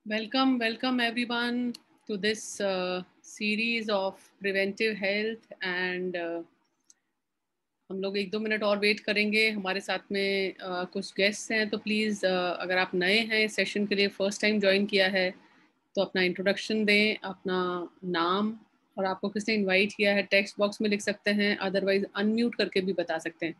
Welcome everyone to this series of preventive health and हम लोग 1-2 minute और wait करेंगे। हमारे साथ में कुछ गेस्ट्स हैं, तो प्लीज़ अगर आप नए हैं इस सेशन के लिए, फर्स्ट टाइम ज्वाइन किया है, तो अपना इंट्रोडक्शन दें, अपना नाम और आपको किसने इनवाइट किया है टेक्स्ट बॉक्स में लिख सकते हैं, अदरवाइज अनम्यूट करके भी बता सकते हैं।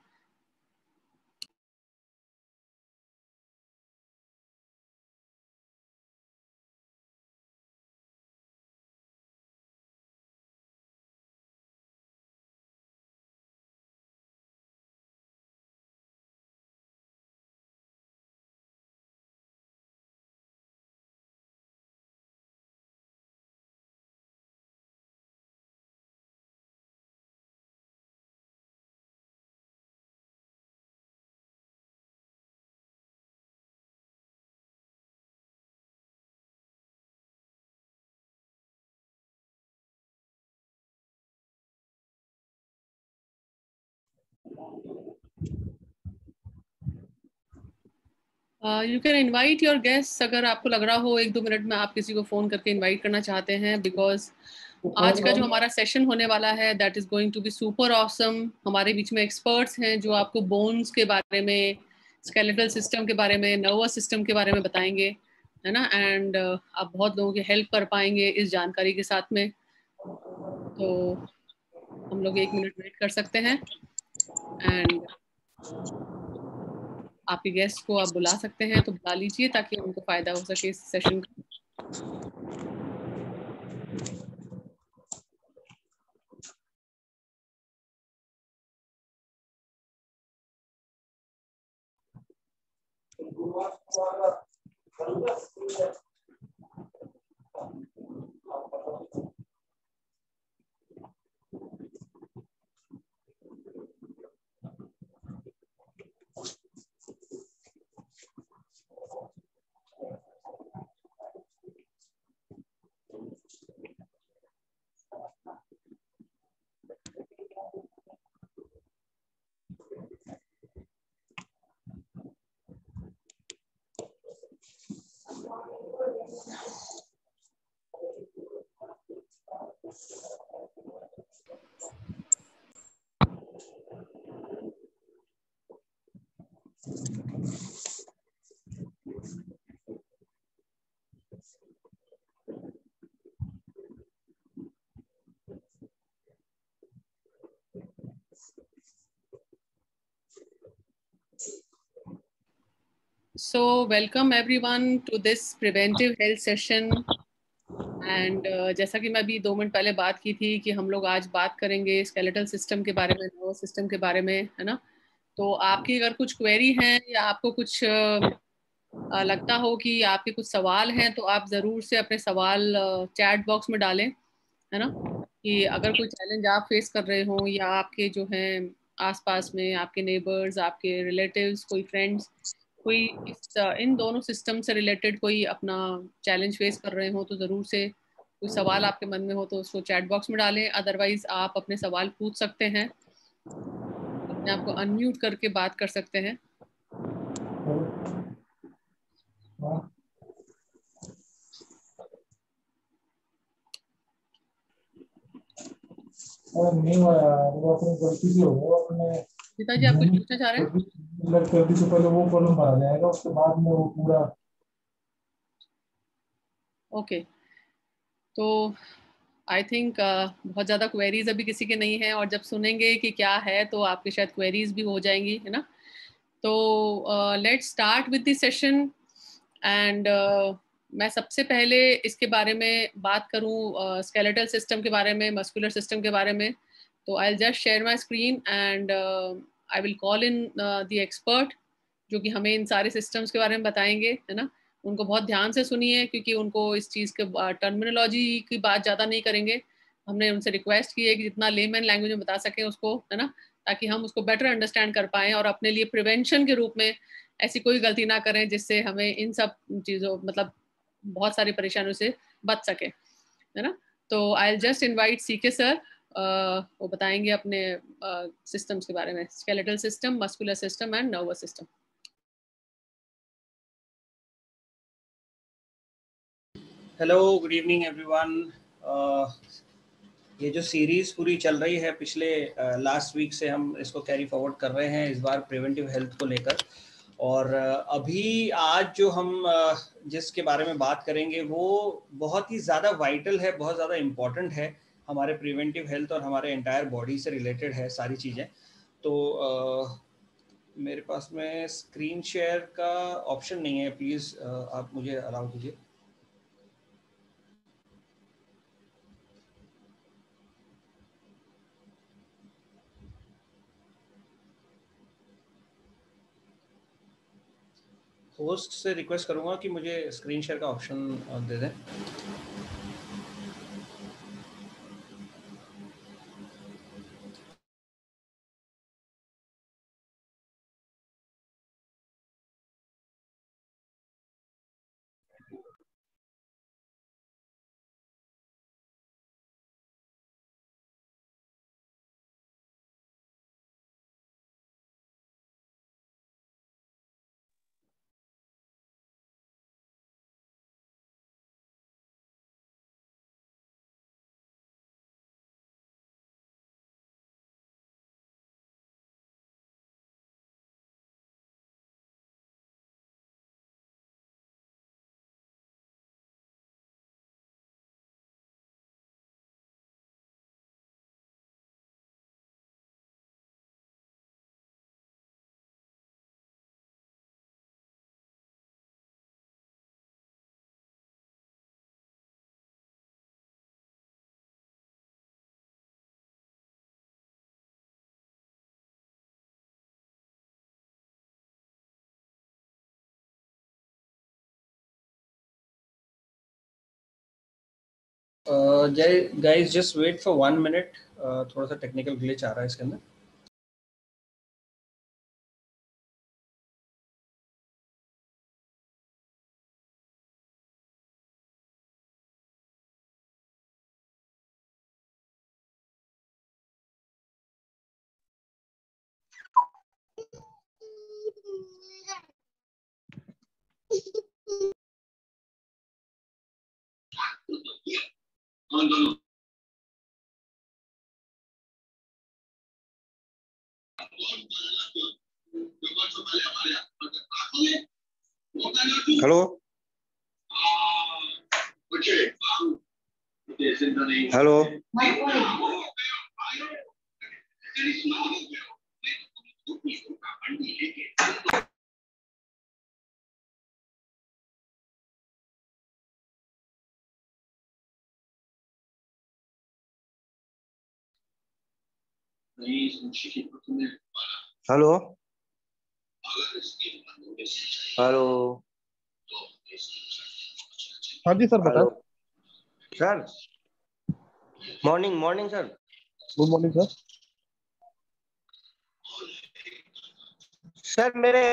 You can invite your guest. अगर आपको लग रहा हो 1-2 मिनट में आप किसी को फ़ोन करके इनवाइट करना चाहते हैं, बिकॉज आज का जो हमारा सेशन होने वाला है that is going to be super awesome. हमारे बीच में एक्सपर्ट्स हैं जो आपको बोन्स के बारे में, स्केलेटल सिस्टम के बारे में, नर्वस सिस्टम के बारे में बताएंगे, है ना। एंड आप बहुत लोगों की हेल्प कर पाएंगे इस जानकारी के साथ में। तो हम लोग 1 मिनट वेट कर सकते हैं एंड आपके गेस्ट को आप बुला सकते हैं तो बुला लीजिए ताकि उनको फ़ायदा हो सके इस सेशन का। So welcome everyone to this preventive health session and जैसा कि मैं अभी 2 मिनट पहले बात की थी कि हम लोग आज बात करेंगे स्केलेटल सिस्टम के बारे में, नर्वस सिस्टम के बारे में, है ना। तो आपकी अगर कुछ क्वेरी है या आपको कुछ लगता हो कि आपके कुछ सवाल हैं तो आप ज़रूर से अपने सवाल चैट बॉक्स में डालें, है ना। कि अगर कोई चैलेंज आप फेस कर रहे हो या आपके जो हैं आसपास में आपके नेबर्स, आपके रिलेटिव्स, कोई फ्रेंड्स, कोई इन दोनों सिस्टम से रिलेटेड कोई अपना चैलेंज फेस कर रहे हो तो ज़रूर से कोई सवाल आपके मन में हो तो उसको चैट बॉक्स में डालें। अदरवाइज आप अपने सवाल पूछ सकते हैं, अपने आप को अनम्यूट करके बात कर सकते हैं। नहीं हुआ यार, वो अपनी गलती से हो गया। अपने पिताजी आप कुछ पूछना चाह रहे हैं? गलती से पहले वो कॉलम भरा जाएगा, उसके बाद में वो पूरा। ओके, तो आई थिंक बहुत ज़्यादा क्वेरीज अभी किसी के नहीं है, और जब सुनेंगे कि क्या है तो आपके शायद क्वेरीज भी हो जाएंगी, है ना। तो let's start with this session and मैं सबसे पहले इसके बारे में बात करूं, स्केलेटल सिस्टम के बारे में, मस्कुलर सिस्टम के बारे में। तो I just share my screen and I will call in the expert जो कि हमें इन सारे सिस्टम्स के बारे में बताएंगे, है ना। उनको बहुत ध्यान से सुनिए क्योंकि उनको इस चीज़ के टर्मिनोलॉजी की बात ज़्यादा नहीं करेंगे। हमने उनसे रिक्वेस्ट की है कि जितना लेमैन लैंग्वेज में बता सकें उसको, है ना, ताकि हम उसको बेटर अंडरस्टैंड कर पाएँ और अपने लिए प्रिवेंशन के रूप में ऐसी कोई गलती ना करें जिससे हमें इन सब चीज़ों, मतलब बहुत सारी परेशानियों से बच सके, है ना। तो I just invite CK sir, वो बताएंगे अपने सिस्टम्स के बारे में, skeletal system, muscular system and nervous system. Hello, good evening everyone. ये जो सीरीज़ पूरी चल रही है पिछले लास्ट वीक से हम इसको कैरी फॉरवर्ड कर रहे हैं इस बार प्रिवेंटिव हेल्थ को लेकर। और अभी आज जो हम जिसके बारे में बात करेंगे वो बहुत ही ज़्यादा वाइटल है, बहुत ज़्यादा इम्पॉर्टेंट है हमारे प्रिवेंटिव हेल्थ और हमारे एंटायर बॉडी से रिलेटेड है सारी चीज़ें। तो मेरे पास में स्क्रीन शेयर का ऑप्शन नहीं है, प्लीज़ आप मुझे अलाउ कीजिए। होस्ट से रिक्वेस्ट करूंगा कि मुझे स्क्रीन शेयर का ऑप्शन दे दें। Guys just wait for 1 minute, थोड़ा सा टेक्निकल ग्लिच आ रहा है इसके अंदर। हेलो हेलो हेलो हेलो हाँ जी सर, बताएं। Hello sir, morning morning sir. Good morning sir. Sir मेरे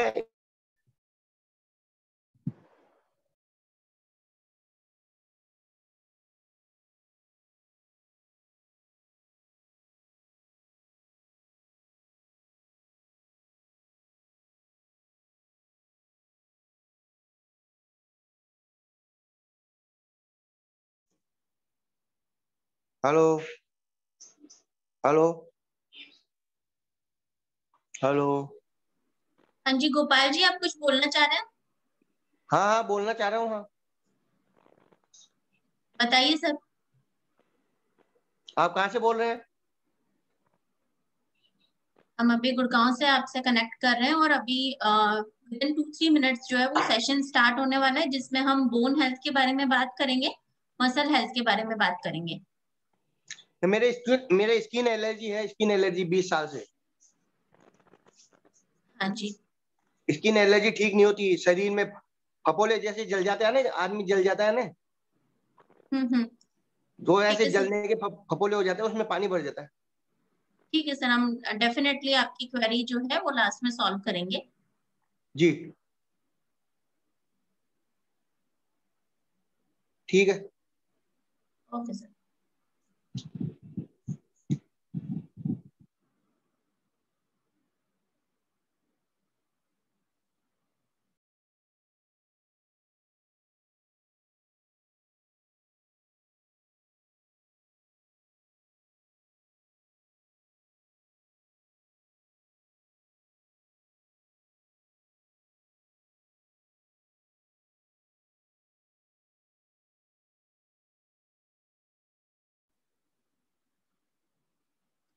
हेलो हेलो हेलो। हाँ जी गोपाल जी, आप कुछ बोलना चाह रहे हैं? हाँ हाँ, बोलना चाह रहा हूँ। हाँ, बताइए सर। आप कहाँ से बोल रहे हैं? हम अभी गुड़गांव से आपसे कनेक्ट कर रहे हैं और अभी विद इन 2-3 मिनट्स जो है वो सेशन स्टार्ट होने वाला है, जिसमें हम बोन हेल्थ के बारे में बात करेंगे, मसल हेल्थ के बारे में बात करेंगे। मेरे स्किन एलर्जी है, स्किन एलर्जी 20 साल से। हाँ जी। स्किन एलर्जी ठीक नहीं होती, शरीर में फफोले जैसे जल जाते हैं ना, आदमी जल जाता है ना, हम्म। तो ठीक ऐसे है सर। जलने के फफोले हो जाते हैं, उसमें पानी भर जाता है। ठीक है सर, हम डेफिनेटली आपकी क्वेरी जो है वो लास्ट में सॉल्व करेंगे। जी ठीक है। Okay sir.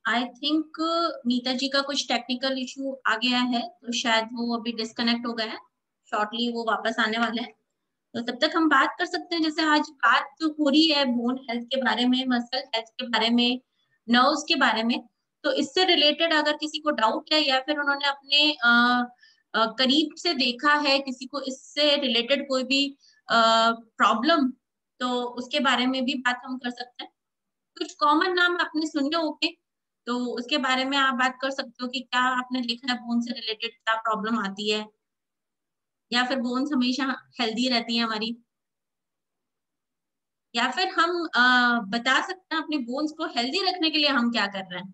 I think Nita ji का कुछ टेक्निकल इशू आ गया है, तो शायद वो अभी डिस्कनेक्ट हो गए हैं, शॉर्टली वो वापस आने वाले हैं। तो तब तक हम बात कर सकते हैं, जैसे आज बात जो हो रही है बोन हेल्थ के बारे में, मसल हेल्थ के बारे में, नर्व्स के बारे में, तो इससे रिलेटेड अगर किसी को डाउट है या फिर उन्होंने अपने करीब से देखा है किसी को इससे रिलेटेड कोई भी प्रॉब्लम, तो उसके बारे में भी बात हम कर सकते हैं। कुछ कॉमन नाम आपने सुने होंगे, तो उसके बारे में आप बात कर सकते हो कि क्या आपने देखा है बोन से रिलेटेड क्या प्रॉब्लम आती है, या फिर बोन्स हमेशा हेल्दी रहती है हमारी, या फिर हम बता सकते हैं अपने बोन्स को हेल्दी रखने के लिए हम क्या कर रहे हैं।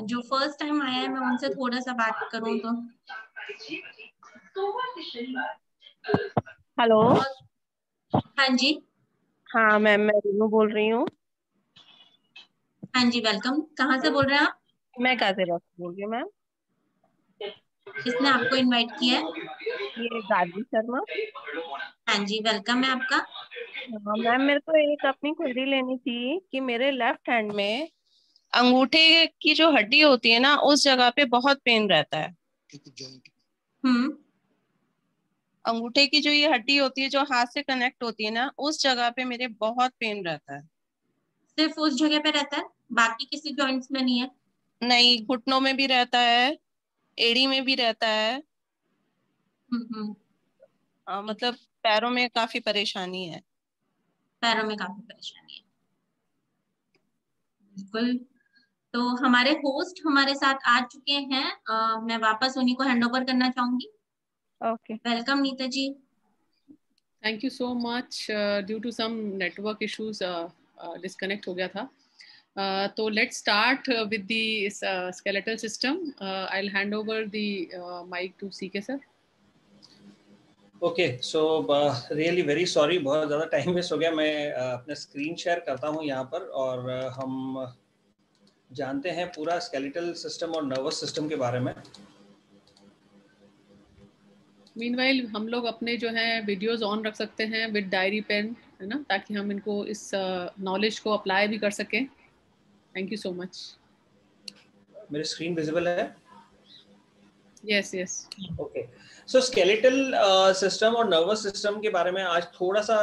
जो फर्स्ट टाइम आया है मैं उनसे थोड़ा सा बात करूं तो। हेलो। हाँ जी। हाँ मैम, मैं रीनू बोल रही हूँ। हाँ जी, वेलकम। कहाँ से बोल रहे हैं आप? मैं गाजियाबाद से बोल रही हूँ मैम। किसने आपको इनवाइट किया है? ये गाजी शर्मा। हाँ जी, वेलकम है आपका। हाँ मैम, मेरे को एक अपनी क्वेरी लेनी थी कि मेरे लेफ्ट हैंड में अंगूठे की जो हड्डी होती है ना, उस जगह पे बहुत पेन रहता है। हम्म। अंगूठे की जो ये हड्डी होती है जो हाथ से कनेक्ट होती है ना, उस जगह पे मेरे बहुत पेन रहता है। सिर्फ उस जगह पे रहता है, बाकी किसी जॉइंट्स में नहीं है? नहीं, घुटनों में भी रहता है, एड़ी में भी रहता है। हम्म। ठीक है। मतलब पैरों में काफी परेशानी है। पैरों में काफी परेशानी है, बिल्कुल। तो हमारे होस्ट हमारे साथ आ चुके हैं, मैं वापस उन्हीं को हैंड ओवर करना चाहूंगी। Okay. Welcome Neeta ji. Thank you so much. Due to some network issues disconnect हो गया था। तो let's start with the skeletal system. I will hand over the mic to CK sir. Okay, so really very sorry, बहुत ज़्यादा time waste हो गया। मैं अपना स्क्रीन शेयर करता हूँ यहाँ पर, और हम जानते हैं पूरा स्केलेटल सिस्टम और नर्वस सिस्टम के बारे में। मीनवाइल हम लोग अपने जो है वीडियोस ऑन रख सकते हैं विद डायरी पेन, है ना, ताकि हम इनको इस नॉलेज को अप्लाई भी कर सकें। Thank you so much. मेरी स्क्रीन विजिबल है? Yes yes. ओके, सो स्केलेटल सिस्टम और नर्वस सिस्टम के बारे में आज थोड़ा सा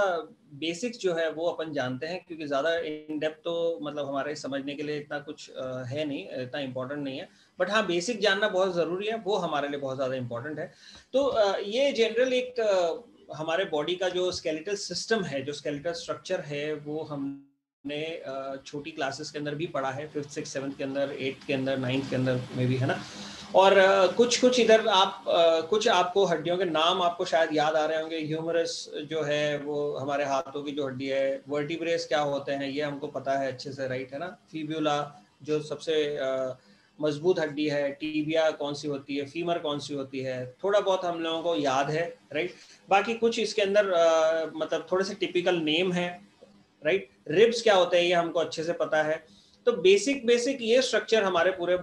बेसिक्स जो है वो अपन जानते हैं, क्योंकि ज़्यादा इन डेप्थ तो मतलब हमारे समझने के लिए इतना कुछ है नहीं, इतना इम्पोर्टेंट नहीं है। बट हाँ, बेसिक जानना बहुत ज़रूरी है, वो हमारे लिए बहुत ज़्यादा इम्पोर्टेंट है। तो ये जनरल एक हमारे बॉडी का जो स्केलेटल सिस्टम है, जो स्केलेटल स्ट्रक्चर है, वो हमने छोटी क्लासेस के अंदर भी पढ़ा है, 5th 6th 7th के अंदर, 8th के अंदर, 9th के अंदर में भी, है ना। और कुछ इधर आप कुछ आपको हड्डियों के नाम आपको शायद याद आ रहे होंगे। ह्यूमरस जो है वो हमारे हाथों की जो हड्डी है। वर्टिब्रेस क्या होते हैं ये हमको पता है अच्छे से, राइट, है ना। फीब्यूला जो सबसे मजबूत हड्डी है। टीबिया कौन सी होती है, फीमर कौन सी होती है, थोड़ा बहुत हम लोगों को याद है, राइट। बाकी कुछ इसके अंदर मतलब थोड़े से टिपिकल नेम है, राइट। रिब्स क्या होते हैं ये हमको अच्छे से पता है। तो बेसिक ये स्ट्रक्चर हमारे पूरे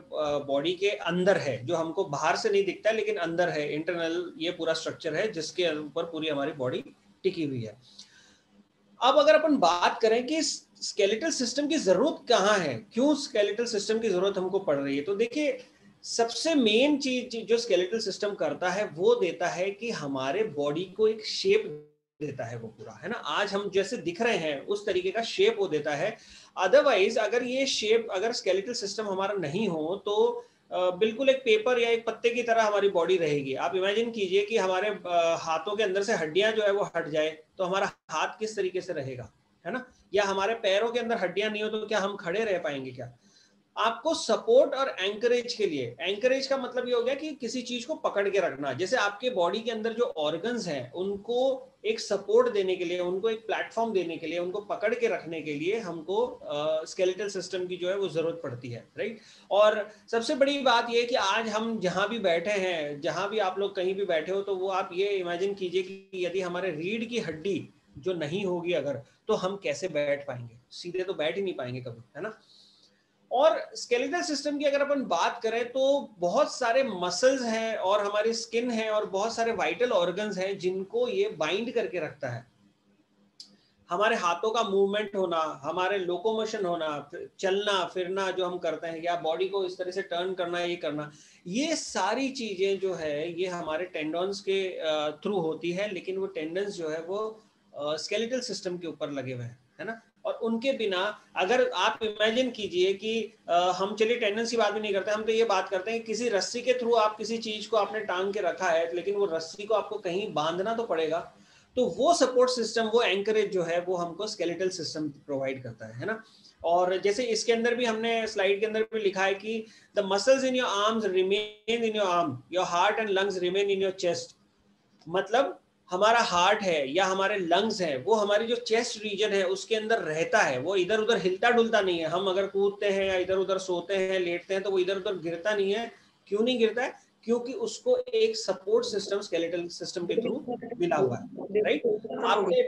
बॉडी के अंदर है, जो हमको बाहर से नहीं दिखता है लेकिन अंदर है, इंटरनल ये पूरा स्ट्रक्चर है जिसके ऊपर पूरी हमारी बॉडी टिकी हुई है। अब अगर अपन बात करें कि स्केलेटल सिस्टम की जरूरत कहाँ है, क्यों स्केलेटल सिस्टम की जरूरत हमको पड़ रही है, तो देखिए सबसे मेन चीज जो स्केलेटल सिस्टम करता है वो देता है कि हमारे बॉडी को एक शेप देता है, वो पूरा, है ना। आज हम जैसे दिख रहे हैं उस तरीके का शेप वो देता है। अदरवाइज अगर ये शेप, अगर स्केलेटल सिस्टम हमारा नहीं हो तो बिल्कुल एक पेपर या एक पत्ते की तरह हमारी बॉडी रहेगी। आप इमेजिन कीजिए कि हमारे हाथों के अंदर से हड्डियां जो है वो हट जाए तो हमारा हाथ किस तरीके से रहेगा, है ना। या हमारे पैरों के अंदर हड्डियां नहीं हो तो क्या हम खड़े रह पाएंगे क्या। आपको सपोर्ट और एंकरेज के लिए, एंकरेज का मतलब ये हो गया कि किसी चीज को पकड़ के रखना। जैसे आपके बॉडी के अंदर जो ऑर्गन्स हैं उनको एक सपोर्ट देने के लिए, उनको एक प्लेटफॉर्म देने के लिए, उनको पकड़ के रखने के लिए हमको स्केलेटल सिस्टम की जो है वो जरूरत पड़ती है, राइट। और सबसे बड़ी बात ये है कि आज हम जहां भी बैठे हैं, जहां भी आप लोग कहीं भी बैठे हो, तो वो आप ये इमेजिन कीजिए कि यदि हमारे रीढ़ की हड्डी जो नहीं होगी अगर, तो हम कैसे बैठ पाएंगे, सीधे तो बैठ ही नहीं पाएंगे कभी, है ना। और स्केलेटल सिस्टम की अगर अपन बात करें तो बहुत सारे मसल्स हैं और हमारी स्किन है और बहुत सारे वाइटल ऑर्गन्स हैं जिनको ये बाइंड करके रखता है। हमारे हाथों का मूवमेंट होना, हमारे लोकोमोशन होना, चलना फिरना जो हम करते हैं, या बॉडी को इस तरह से टर्न करना, ये करना, ये सारी चीजें जो है ये हमारे टेंडन्स के थ्रू होती है। लेकिन वो टेंडन्स जो है वो स्केलेटल सिस्टम के ऊपर लगे हुए हैं, है ना। और उनके बिना अगर आप इमेजिन कीजिए कि हम चलिए टेंडेंस की बात भी नहीं करते, हम तो ये बात करते हैं कि किसी रस्सी के थ्रू आप किसी चीज को आपने टांग के रखा है, लेकिन वो रस्सी को आपको कहीं बांधना तो पड़ेगा। तो वो सपोर्ट सिस्टम, वो एंकरेज जो है वो हमको स्केलेटल सिस्टम प्रोवाइड करता है ना। और जैसे इसके अंदर भी हमने स्लाइड के अंदर भी लिखा है कि the muscles in your arms remain in your arm, your heart and lungs remain in your chest. मतलब हमारा हार्ट है या हमारे लंग्स है वो हमारी जो चेस्ट रीजन है उसके अंदर रहता है, वो इधर उधर हिलता डुलता नहीं है। हम अगर कूदते हैं या इधर उधर सोते हैं, लेटते हैं, तो वो इधर उधर गिरता नहीं है। क्यों नहीं गिरता है? क्योंकि उसको एक सपोर्ट सिस्टम स्केलेटल सिस्टम के थ्रू मिला हुआ है, राइट। आपने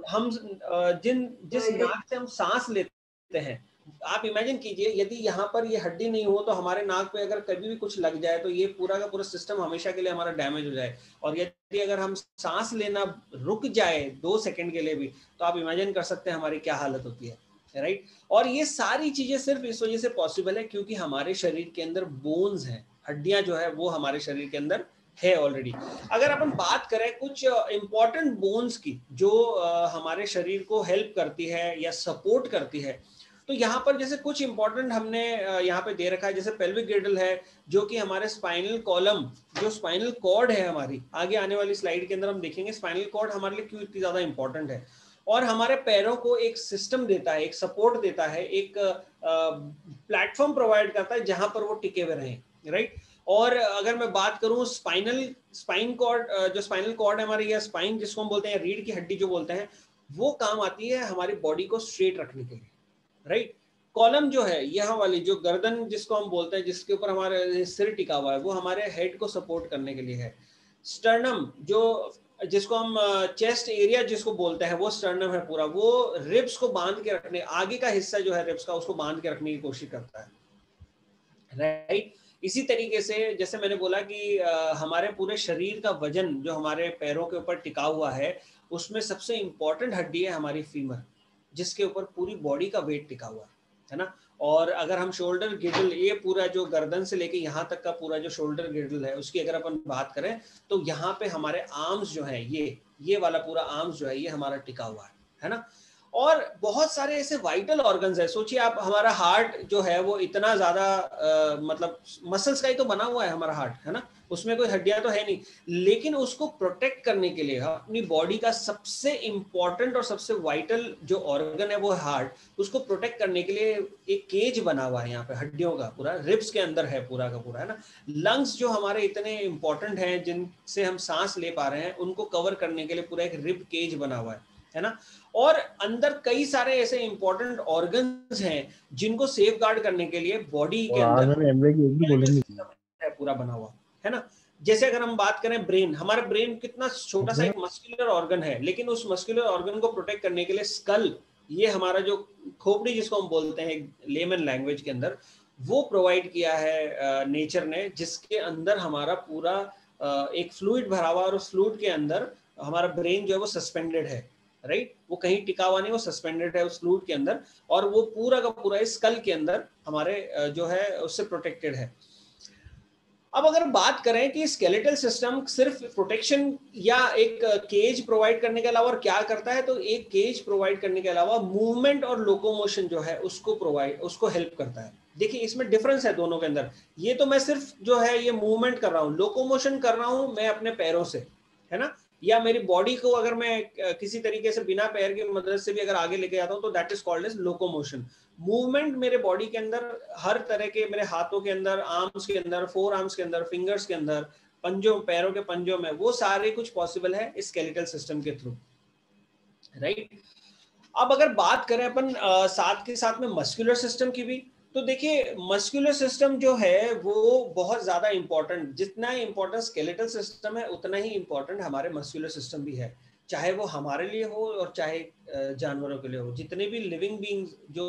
हम जिस नाक से हम सांस लेते हैं, आप इमेजिन कीजिए यदि यहाँ पर ये हड्डी नहीं हो तो हमारे नाक पे अगर कभी भी कुछ लग जाए तो ये पूरा का पूरा सिस्टम हमेशा के लिए हमारा डैमेज हो जाए। और यदि अगर हम सांस लेना रुक जाए 2 सेकंड के लिए भी, तो आप इमेजिन कर सकते हैं हमारी क्या हालत होती है, राइट। और ये सारी चीजें सिर्फ इस वजह से पॉसिबल है क्योंकि हमारे शरीर के अंदर बोन्स हैं, हड्डियां जो है वो हमारे शरीर के अंदर है ऑलरेडी। अगर अपन बात करें कुछ इंपॉर्टेंट बोन्स की जो हमारे शरीर को हेल्प करती है या सपोर्ट करती है, तो यहाँ पर जैसे कुछ इंपॉर्टेंट हमने यहाँ पे दे रखा है। जैसे पेल्विक गिर्डल है जो कि हमारे स्पाइनल कॉलम, जो स्पाइनल कॉर्ड है हमारी, आगे आने वाली स्लाइड के अंदर हम देखेंगे स्पाइनल कॉर्ड हमारे लिए क्यों इतनी ज्यादा इंपॉर्टेंट है। और हमारे पैरों को एक सिस्टम देता है, एक सपोर्ट देता है, एक प्लेटफॉर्म प्रोवाइड करता है जहां पर वो टिके हुए रहें, राइट। और अगर मैं बात करूं स्पाइन कॉर्ड, जो स्पाइनल कॉर्ड है हमारी, या स्पाइन जिसको हम बोलते हैं, रीढ़ की हड्डी जो बोलते हैं, वो काम आती है हमारी बॉडी को स्ट्रेट रखने के लिए, राइट। कॉलम जो है यहाँ वाली, जो गर्दन जिसको हम बोलते हैं, जिसके ऊपर हमारे सिर टिका हुआ है, वो हमारे हेड को सपोर्ट करने के लिए है। स्टर्नम जो जिसको हम चेस्ट एरिया जिसको बोलते हैं, वो स्टर्नम है पूरा, वो रिब्स को बांध के रखने, आगे का हिस्सा जो है रिब्स का, उसको बांध के रखने की कोशिश करता है, राइट। इसी तरीके से जैसे मैंने बोला कि हमारे पूरे शरीर का वजन जो हमारे पैरों के ऊपर टिका हुआ है, उसमें सबसे इंपॉर्टेंट हड्डी है हमारी फीमर, जिसके ऊपर पूरी बॉडी का वेट टिका हुआ है ना। और अगर हम शोल्डर गिर्डल, ये पूरा जो गर्दन से लेके यहाँ तक का पूरा जो शोल्डर गिर्डल है, उसकी अगर अपन बात करें तो यहाँ पे हमारे आर्म्स जो है, ये वाला पूरा आर्म्स जो है ये हमारा टिका हुआ है ना। और बहुत सारे ऐसे वाइटल ऑर्गन्स है। सोचिए आप, हमारा हार्ट जो है वो इतना ज्यादा मतलब मसल्स का ही तो बना हुआ है हमारा हार्ट, है ना, उसमें कोई हड्डियां तो है नहीं, लेकिन उसको प्रोटेक्ट करने के लिए अपनी बॉडी का सबसे इंपॉर्टेंट और सबसे वाइटल जो ऑर्गन है वो हार्ट, उसको प्रोटेक्ट करने के लिए एक केज बना हुआ है यहाँ पे हड्डियों का, पूरा रिब्स के अंदर है पूरा का पूरा, है ना। लंग्स जो हमारे इतने इंपॉर्टेंट हैं, जिनसे हम सांस ले पा रहे हैं, उनको कवर करने के लिए पूरा एक रिब केज बना हुआ है ना। और अंदर कई सारे ऐसे इंपॉर्टेंट ऑर्गन्स हैं जिनको सेफ गार्ड करने के लिए बॉडी के अंदर है पूरा बना हुआ, है ना। जैसे अगर हम बात करें ब्रेन, हमारा ब्रेन कितना छोटा सा एक मस्कुलर ऑर्गन है, लेकिन उस मस्कुलर ऑर्गन को प्रोटेक्ट करने के लिए स्कल, ये हमारा जो खोपड़ी जिसको हम बोलते हैं लेमन लैंग्वेज के अंदर, वो प्रोवाइड किया है नेचर ने, जिसके अंदर हमारा पूरा एक फ्लूइड भरा हुआ, और उस फ्लूइड के अंदर हमारा ब्रेन जो है वो सस्पेंडेड है, राइट। वो कहीं टिका हुआ नहीं, वो सस्पेंडेड है उस फ्लूइड के अंदर, और वो पूरा का पूरा इस स्कल के अंदर हमारे जो है उससे प्रोटेक्टेड है। अब अगर बात करें कि स्केलेटल सिस्टम सिर्फ प्रोटेक्शन या एक केज प्रोवाइड करने के अलावा और क्या करता है, तो एक केज प्रोवाइड करने के अलावा मूवमेंट और लोकोमोशन जो है उसको हेल्प करता है। देखिए इसमें डिफरेंस है दोनों के अंदर। ये तो मैं सिर्फ जो है ये मूवमेंट कर रहा हूँ, लोकोमोशन कर रहा हूँ मैं अपने पैरों से, है ना, या मेरी बॉडी को अगर मैं किसी तरीके से बिना पैर की मदद से भी अगर आगे लेके जाता हूँ तो that is called as locomotion. Movement मेरे बॉडी के अंदर हर तरह के, मेरे हाथों के अंदर, आर्म्स के अंदर, फोर आर्म्स के अंदर, फिंगर्स के अंदर, पंजों, पैरों के पंजों में, वो सारे कुछ पॉसिबल है इस स्केलेटल सिस्टम के थ्रू, राइट। अब अगर बात करें अपन साथ के साथ में मस्कुलर सिस्टम की भी, तो देखिए मस्कुलर सिस्टम जो है वो बहुत ज्यादा इंपॉर्टेंट, जितना इंपॉर्टेंट स्केलेटल सिस्टम है उतना ही इंपॉर्टेंट हमारे मस्कुलर सिस्टम भी है, चाहे वो हमारे लिए हो और चाहे जानवरों के लिए हो। जितने भी लिविंग बीइंग्स जो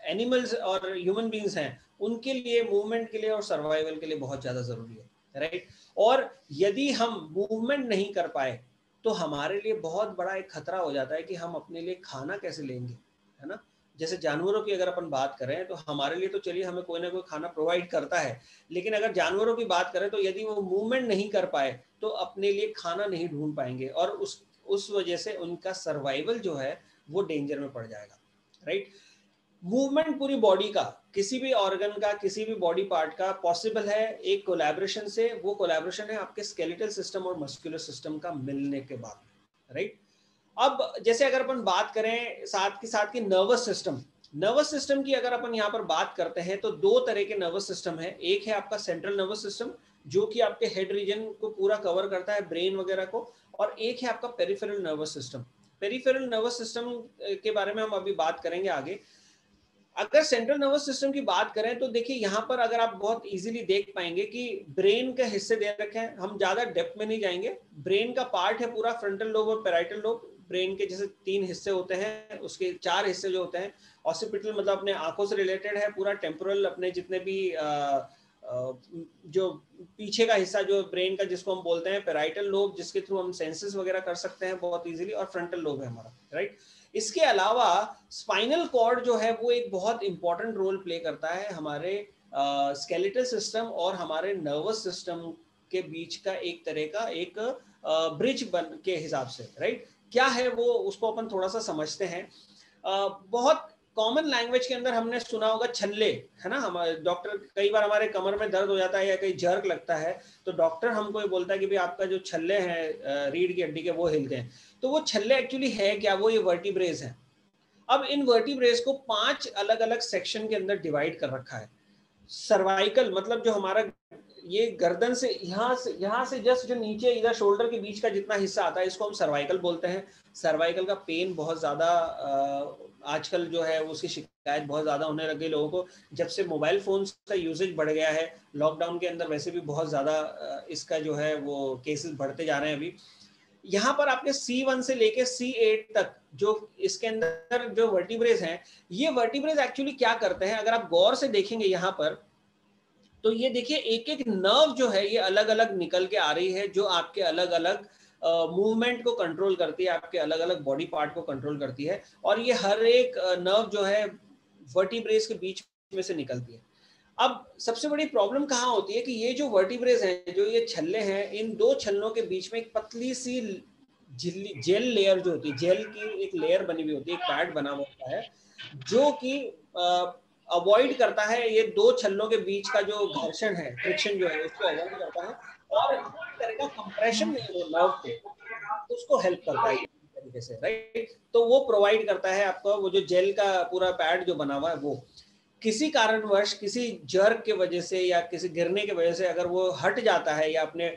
एनिमल्स और ह्यूमन बींग्स हैं उनके लिए मूवमेंट के लिए और सर्वाइवल के लिए बहुत ज़्यादा ज़रूरी है, राइट। और यदि हम मूवमेंट नहीं कर पाए तो हमारे लिए बहुत बड़ा एक खतरा हो जाता है कि हम अपने लिए खाना कैसे लेंगे, है ना। जैसे जानवरों की अगर अपन बात करें तो हमारे लिए तो चलिए हमें कोई ना कोई खाना प्रोवाइड करता है, लेकिन अगर जानवरों की बात करें तो यदि वो मूवमेंट नहीं कर पाए तो अपने लिए खाना नहीं ढूंढ पाएंगे और उस वजह से उनका सर्वाइवल जो है वो डेंजर में पड़ जाएगा, राइट। मूवमेंट पूरी बॉडी का, किसी भी ऑर्गन का, किसी भी बॉडी पार्ट का पॉसिबल है एक कोलैबोरेशन से। वो कोलैबोरेशन है आपके स्केलेटल सिस्टम और मस्कुलर सिस्टम का मिलने के बाद, राइट। अब जैसे अगर अपन बात करें साथ की नर्वस सिस्टम की अगर अपन यहाँ पर बात करते हैं तो दो तरह के नर्वस सिस्टम है। एक है आपका सेंट्रल नर्वस सिस्टम जो कि आपके हेड रीजन को पूरा कवर करता है, ब्रेन वगैरह को, और एक है आपका peripheral nervous system. Peripheral nervous system के बारे में हम अभी बात करेंगे आगे। अगर सेंट्रल नर्वस सिस्टम की बात करें तो देखिए यहाँ पर अगर आप बहुत इजीली देख पाएंगे कि ब्रेन के हिस्से दे रखे हैं, हम ज्यादा डेप्थ में नहीं जाएंगे। ब्रेन का पार्ट है पूरा फ्रंटल लोब और पैराइटल लोब। ब्रेन के जैसे 3 हिस्से होते हैं, उसके 4 हिस्से जो होते हैं। ऑसिपिटल मतलब अपने आंखों से रिलेटेड है, पूरा टेम्पोरल अपने जितने भी जो पीछे का हिस्सा जो ब्रेन का जिसको हम बोलते हैं पैराइटल लोब, जिसके थ्रू हम सेंसेस वगैरह कर सकते हैं बहुत इजीली, और फ्रंटल लोब है हमारा, राइट। इसके अलावा स्पाइनल कॉर्ड जो है वो एक बहुत इंपॉर्टेंट रोल प्ले करता है हमारे स्केलेटल सिस्टम और हमारे नर्वस सिस्टम के बीच का एक तरह का एक ब्रिज बन के हिसाब से, राइट। क्या है वो, उसको अपन थोड़ा सा समझते हैं। बहुत कॉमन लैंग्वेज के अंदर हमने सुना होगा छल्ले, है ना। हमारे डॉक्टर, कई बार हमारे कमर में दर्द हो जाता है या कहीं जर्क लगता है तो डॉक्टर हमको ये बोलता है कि भाई आपका जो छल्ले हैं रीढ़ की हड्डी के वो हिलते हैं। तो वो छल्ले एक्चुअली है क्या, वो ये वर्टिब्रेज हैं। अब इन वर्टिब्रेज को 5 अलग अलग सेक्शन के अंदर डिवाइड कर रखा है। सर्वाइकल मतलब जो हमारा ये गर्दन से यहाँ से जस्ट जो नीचे इधर शोल्डर के बीच का जितना हिस्सा आता है इसको हम सर्वाइकल बोलते हैं। सर्वाइकल का पेन बहुत ज़्यादा आजकल जो है उसकी शिकायत बहुत ज़्यादा होने लग गई लोगों को, जब से मोबाइल फोन्स का यूजेज बढ़ गया है। लॉकडाउन के अंदर वैसे भी बहुत ज़्यादा इसका जो है वो केसेस बढ़ते जा रहे हैं। अभी यहाँ पर आपके C1 से लेके C8 तक जो इसके अंदर जो वर्टिब्रेज हैं, ये वर्टिब्रेज एक्चुअली क्या करते हैं अगर आप गौर से देखेंगे यहाँ पर, तो ये देखिए एक एक नर्व जो है ये अलग अलग निकल के आ रही है जो आपके अलग अलग मूवमेंट को कंट्रोल करती है, आपके अलग अलग बॉडी पार्ट को कंट्रोल करती है। और ये हर एक नर्व जो है वर्टिब्रेज के बीच में से निकलती है। अब सबसे बड़ी प्रॉब्लम कहाँ होती है कि ये जो वर्टिब्रेज हैं, जो ये छल्ले हैं, इन दो छल्लों के बीच में एक पतली सी जेल लेयर जो होती है, जेल की एक लेयर बनी हुई होती है, एक पैड बना हुआ होता है जो कि अवॉइड करता है ये दो छल्लों के बीच का जो घर्षण है, फ्रिक्शन जो है उसको अवॉइड करता है और इस तरह का कंप्रेशन नहीं हो नर्व को, उसको हेल्प करता है तरीके से, राइट। तो वो प्रोवाइड करता है आपको वो जो जेल का पूरा पैड जो बना हुआ है। वो किसी कारणवश किसी जर्क के वजह से या किसी गिरने की वजह से अगर वो हट जाता है या अपने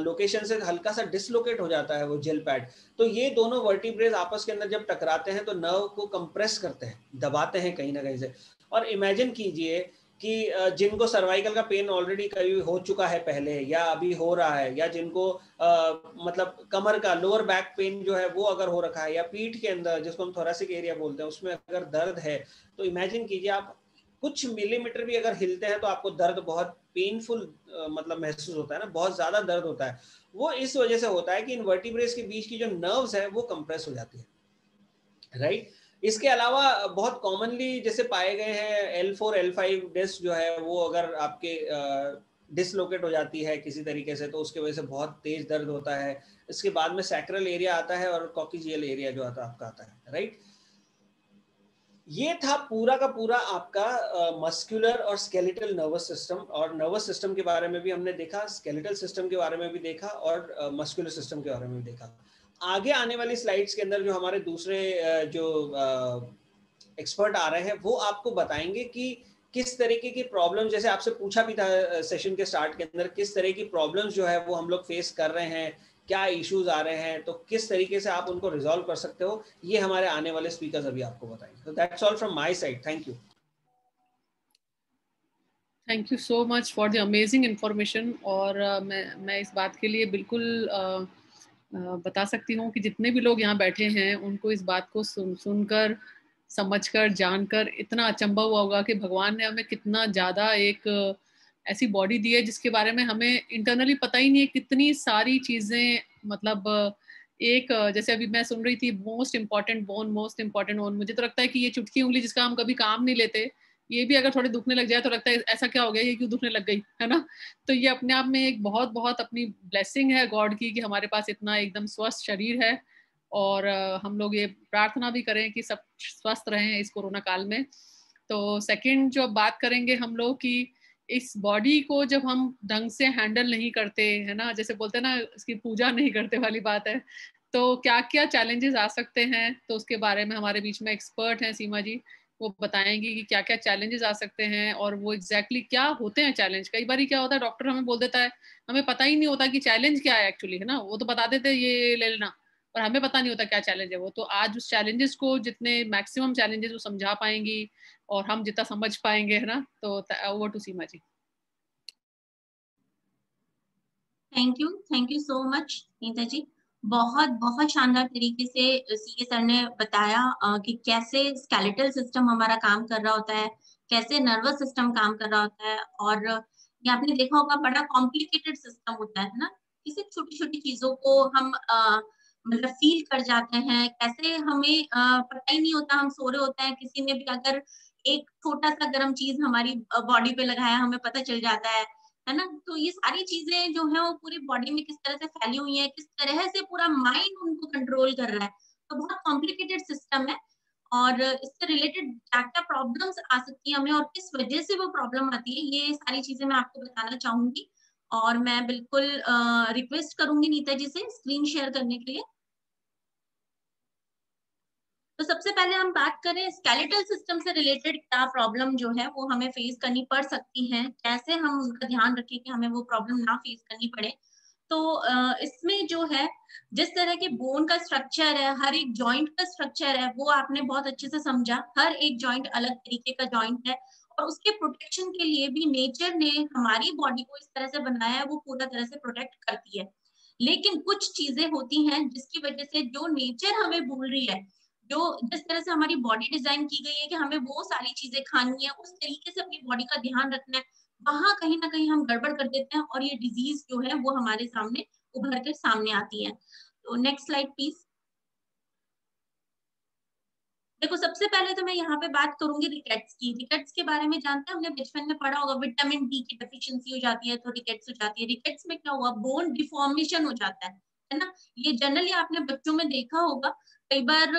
लोकेशन से हल्का सा डिसलोकेट हो जाता है वो जेल पैड, तो ये दोनों वर्टिब्रेज आपस के अंदर जब टकराते हैं तो नर्व को कंप्रेस करते हैं, दबाते हैं कहीं ना कहीं से। और इमेजिन कीजिए कि जिनको सर्वाइकल का पेन ऑलरेडी कभी हो चुका है पहले या अभी हो रहा है, या जिनको मतलब कमर का लोअर बैक पेन जो है वो अगर हो रखा है, या पीठ के अंदर जिसको हम थोरेसिक एरिया बोलते हैं उसमें अगर दर्द है, तो इमेजिन कीजिए आप कुछ मिलीमीटर भी अगर हिलते हैं तो आपको दर्द बहुत पेनफुल मतलब महसूस होता है ना, बहुत ज्यादा दर्द होता है। वो इस वजह से होता है कि इन वर्टिब्रेज के बीच की जो नर्व्स है वो कंप्रेस हो जाती है, राइट। इसके अलावा बहुत कॉमनली जैसे पाए गए हैं L4 L5 डिस्क जो है वो अगर आपके डिसलोकेट हो जाती है किसी तरीके से तो उसकी वजह से बहुत तेज दर्द होता है। इसके बाद में सैक्रल एरिया आता है और कॉक्सिजियल एरिया जो आपका आता है, राइट। ये था पूरा का पूरा आपका मस्कुलर और स्केलेटल नर्वस सिस्टम। और नर्वस सिस्टम के बारे में भी हमने देखा, स्केलेटल सिस्टम के बारे में भी देखा और मस्कुलर सिस्टम के बारे में भी देखा। आगे आने वाली स्लाइड्स के अंदर जो हमारे दूसरे जो एक्सपर्ट आ रहे हैं वो आपको बताएंगे कि किस तरीके की प्रॉब्लम, जैसे आपसे पूछा भी था सेशन के स्टार्ट के अंदर, किस तरह की प्रॉब्लम्स जो है वो हम लोग फेस कर रहे हैं, क्या इश्यूज आ रहे हैं, तो किस तरीके से आप उनको रिजॉल्व कर सकते हो, ये हमारे आने वाले स्पीकर्स अभी आपको बताएंगे। तो that's all from my side, thank you. Thank you so much for the amazing information. और मैं इस बात के लिए बिल्कुल बता सकती हूँ कि जितने भी लोग यहाँ बैठे हैं उनको इस बात को सुनकर समझकर जानकर इतना अचंभा हुआ होगा कि भगवान ने हमें कितना ज़्यादा एक ऐसी बॉडी दी है जिसके बारे में हमें इंटरनली पता ही नहीं है, कितनी सारी चीज़ें, मतलब एक जैसे अभी मैं सुन रही थी most important bone, most important bone, मुझे तो लगता है कि ये चुटकी उंगली जिसका हम कभी काम नहीं लेते, ये भी अगर थोड़े दुखने लग जाए तो लगता है ऐसा क्या हो गया, ये क्यों दुखने लग गई, है ना। तो ये अपने आप में एक बहुत बहुत अपनी ब्लेसिंग है गॉड की कि हमारे पास इतना एकदम स्वस्थ शरीर है। और हम लोग ये प्रार्थना भी करें कि सब स्वस्थ रहें इस कोरोना काल में। तो सेकंड जो बात करेंगे हम लोग कि इस बॉडी को जब हम ढंग से हैंडल नहीं करते, है ना, जैसे बोलते हैं ना, इसकी पूजा नहीं करते वाली बात है, तो क्या क्या चैलेंजेस आ सकते हैं, तो उसके बारे में हमारे बीच में एक्सपर्ट हैं सीमा जी, वो बताएंगी कि क्या क्या चैलेंजेस आ सकते हैं और वो एग्जैक्टली क्या होते हैं चैलेंज। कई बार क्या होता है, डॉक्टर हमें बोल देता है, हमें पता ही नहीं होता कि चैलेंज क्या है एक्चुअली, है ना, वो तो बता देते ये ले लेना, और हमें पता नहीं होता क्या चैलेंज है वो। तो आज उस चैलेंजेस को, जितने मैक्सिमम चैलेंजेस वो समझा पाएंगी और हम जितना समझ पाएंगे, है ना, तो over to Seema ji. Thank you so much Nita ji. बहुत बहुत शानदार तरीके से सीए सर ने बताया कि कैसे स्केलेटल सिस्टम हमारा काम कर रहा होता है, कैसे नर्वस सिस्टम काम कर रहा होता है। और ये आपने देखा होगा बड़ा कॉम्प्लिकेटेड सिस्टम होता है ना, किसी छोटी छोटी चीजों को हम मतलब फील कर जाते हैं, कैसे हमें पता ही नहीं होता, हम सो रहे होते हैं, किसी ने भी अगर एक छोटा सा गर्म चीज हमारी बॉडी पे लगाया हमें पता चल जाता है ना। तो ये सारी चीजें जो है वो पूरी बॉडी में किस तरह से फैली हुई है, किस तरह से पूरा माइंड उनको कंट्रोल कर रहा है, तो बहुत कॉम्प्लिकेटेड सिस्टम है। और इससे रिलेटेड क्या क्या प्रॉब्लम्स आ सकती है हमें और किस वजह से वो प्रॉब्लम आती है, ये सारी चीजें मैं आपको बताना चाहूंगी। और मैं बिल्कुल रिक्वेस्ट करूंगी नीता जी से स्क्रीन शेयर करने के लिए। तो सबसे पहले हम बात करें स्केलेटल सिस्टम से रिलेटेड क्या प्रॉब्लम जो है वो हमें फेस करनी पड़ सकती है, कैसे हम उनका ध्यान रखें कि हमें वो प्रॉब्लम ना फेस करनी पड़े। तो इसमें जो है, जिस तरह के बोन का स्ट्रक्चर है, हर एक जॉइंट का स्ट्रक्चर है, वो आपने बहुत अच्छे से समझा। हर एक जॉइंट अलग तरीके का जॉइंट है और उसके प्रोटेक्शन के लिए भी नेचर ने हमारी बॉडी को इस तरह से बनाया है, वो पूरा तरह से प्रोटेक्ट करती है। लेकिन कुछ चीजें होती हैं जिसकी वजह से जो नेचर हमें बोल रही है, जो जिस तरह से हमारी बॉडी डिजाइन की गई है कि हमें वो सारी चीजें खानी है, उस तरीके से अपनी बॉडी का ध्यान रखना है, वहां कहीं ना कहीं हम गड़बड़ कर देते हैं और ये डिजीज जो है वो हमारे सामने उभर कर सामने आती है। तो नेक्स्ट स्लाइड प्लीज। देखो सबसे पहले तो मैं यहाँ पे बात करूंगी रिकेट्स की। रिकेट्स के बारे में जानते हैं, हमने बचपन में पढ़ा होगा, विटामिन डी की डेफिशिएंसी हो जाती है तो रिकेट्स हो जाती है। रिकेट्स में क्या हुआ, बोन डिफॉर्मेशन हो जाता है ना। ये जनरली आपने बच्चों में देखा होगा, कई बार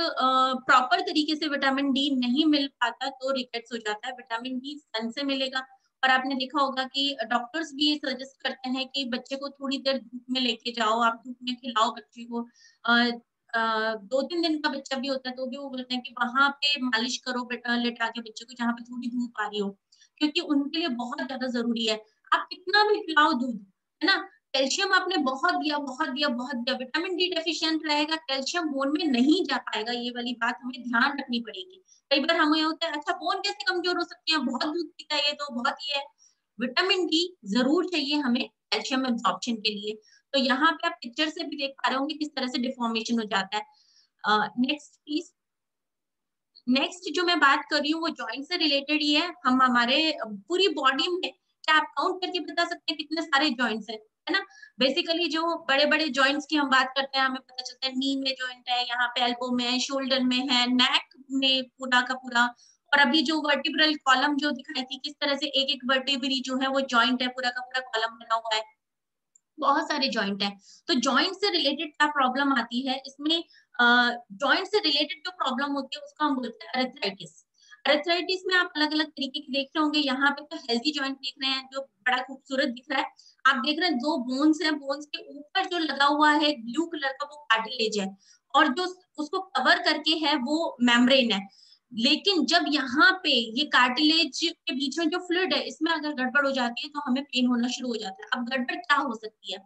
प्रॉपर तरीके से विटामिन डी नहीं मिल पाता तो रिकेट्स हो जाता है। विटामिन डी सन से मिलेगा। और आपने देखा होगा कि डॉक्टर्स भी ये सजेस्ट करते हैं कि बच्चे को थोड़ी देर धूप में लेके जाओ, आप धूप में खिलाओ बच्चे को। 2-3 दिन का बच्चा भी होता है तो भी वो बोलते हैं कि वहां पे मालिश करो लेटा के बच्चे को, जहाँ पे थोड़ी धूप आ रही हो, क्योंकि उनके लिए बहुत ज्यादा जरूरी है। आप कितना भी खिलाओ दूध, है ना, कैल्शियम आपने बहुत दिया बहुत दिया बहुत दिया, विटामिन डी डेफिशिएंट रहेगा, कैल्शियम बोन में नहीं जा पाएगा। ये वाली बात हमें ध्यान रखनी पड़ेगी। कई बार हमें होता है अच्छा बोन कैसे कमजोर हो सकती है, बहुत दूध पीता है ये तो बहुत ही है। विटामिन डी जरूर चाहिए हमें कैल्शियम एब्जॉर्प्शन के लिए। तो यहाँ पे आप पिक्चर से भी देख पा रहे होंगे किस तरह से डिफॉर्मेशन हो जाता है। Next please. नेक्स्ट जो मैं बात कर रही हूँ वो जॉइंट से रिलेटेड ही है। हम हमारे पूरी बॉडी में क्या आप काउंट करके बता सकते हैं कितने सारे जॉइंट्स हैं, है ना। बेसिकली जो बड़े बड़े जॉइंट्स की हम बात करते हैं, हमें पता चलता है नी में जॉइंट है, यहाँ पे एल्बो में है, शोल्डर में है, नेक में पूरा का पूरा। और अभी जो वर्टिब्रल कॉलम जो दिखाई थी, किस तरह से एक एक वर्टिब्री जो है वो जॉइंट है, पूरा का पूरा कॉलम बना हुआ है, बहुत सारे जॉइंट हैं। तो जॉइंट से रिलेटेड क्या प्रॉब्लम आती है इसमें, जॉइंट से रिलेटेड जो प्रॉब्लम होती है उसको हम बोलते हैं अरेथ्राइटिस। अरेथ्राइटिस में आप अलग अलग तरीके के देख रहे होंगे, यहाँ पे तो हेल्दी जॉइंट देख रहे हैं जो बड़ा खूबसूरत दिख रहा है। आप देख रहे हैं दो बोन्स हैं, बोन्स के ऊपर जो लगा हुआ है ब्लू कलर का वो कार्टिलेज है, और जो उसको कवर करके है वो मेम्ब्रेन है। लेकिन जब यहाँ पे ये कार्टिलेज के बीच में जो फ्लूइड है इसमें अगर गड़बड़ हो जाती है तो हमें पेन होना शुरू हो जाता है। अब गड़बड़ क्या हो सकती है,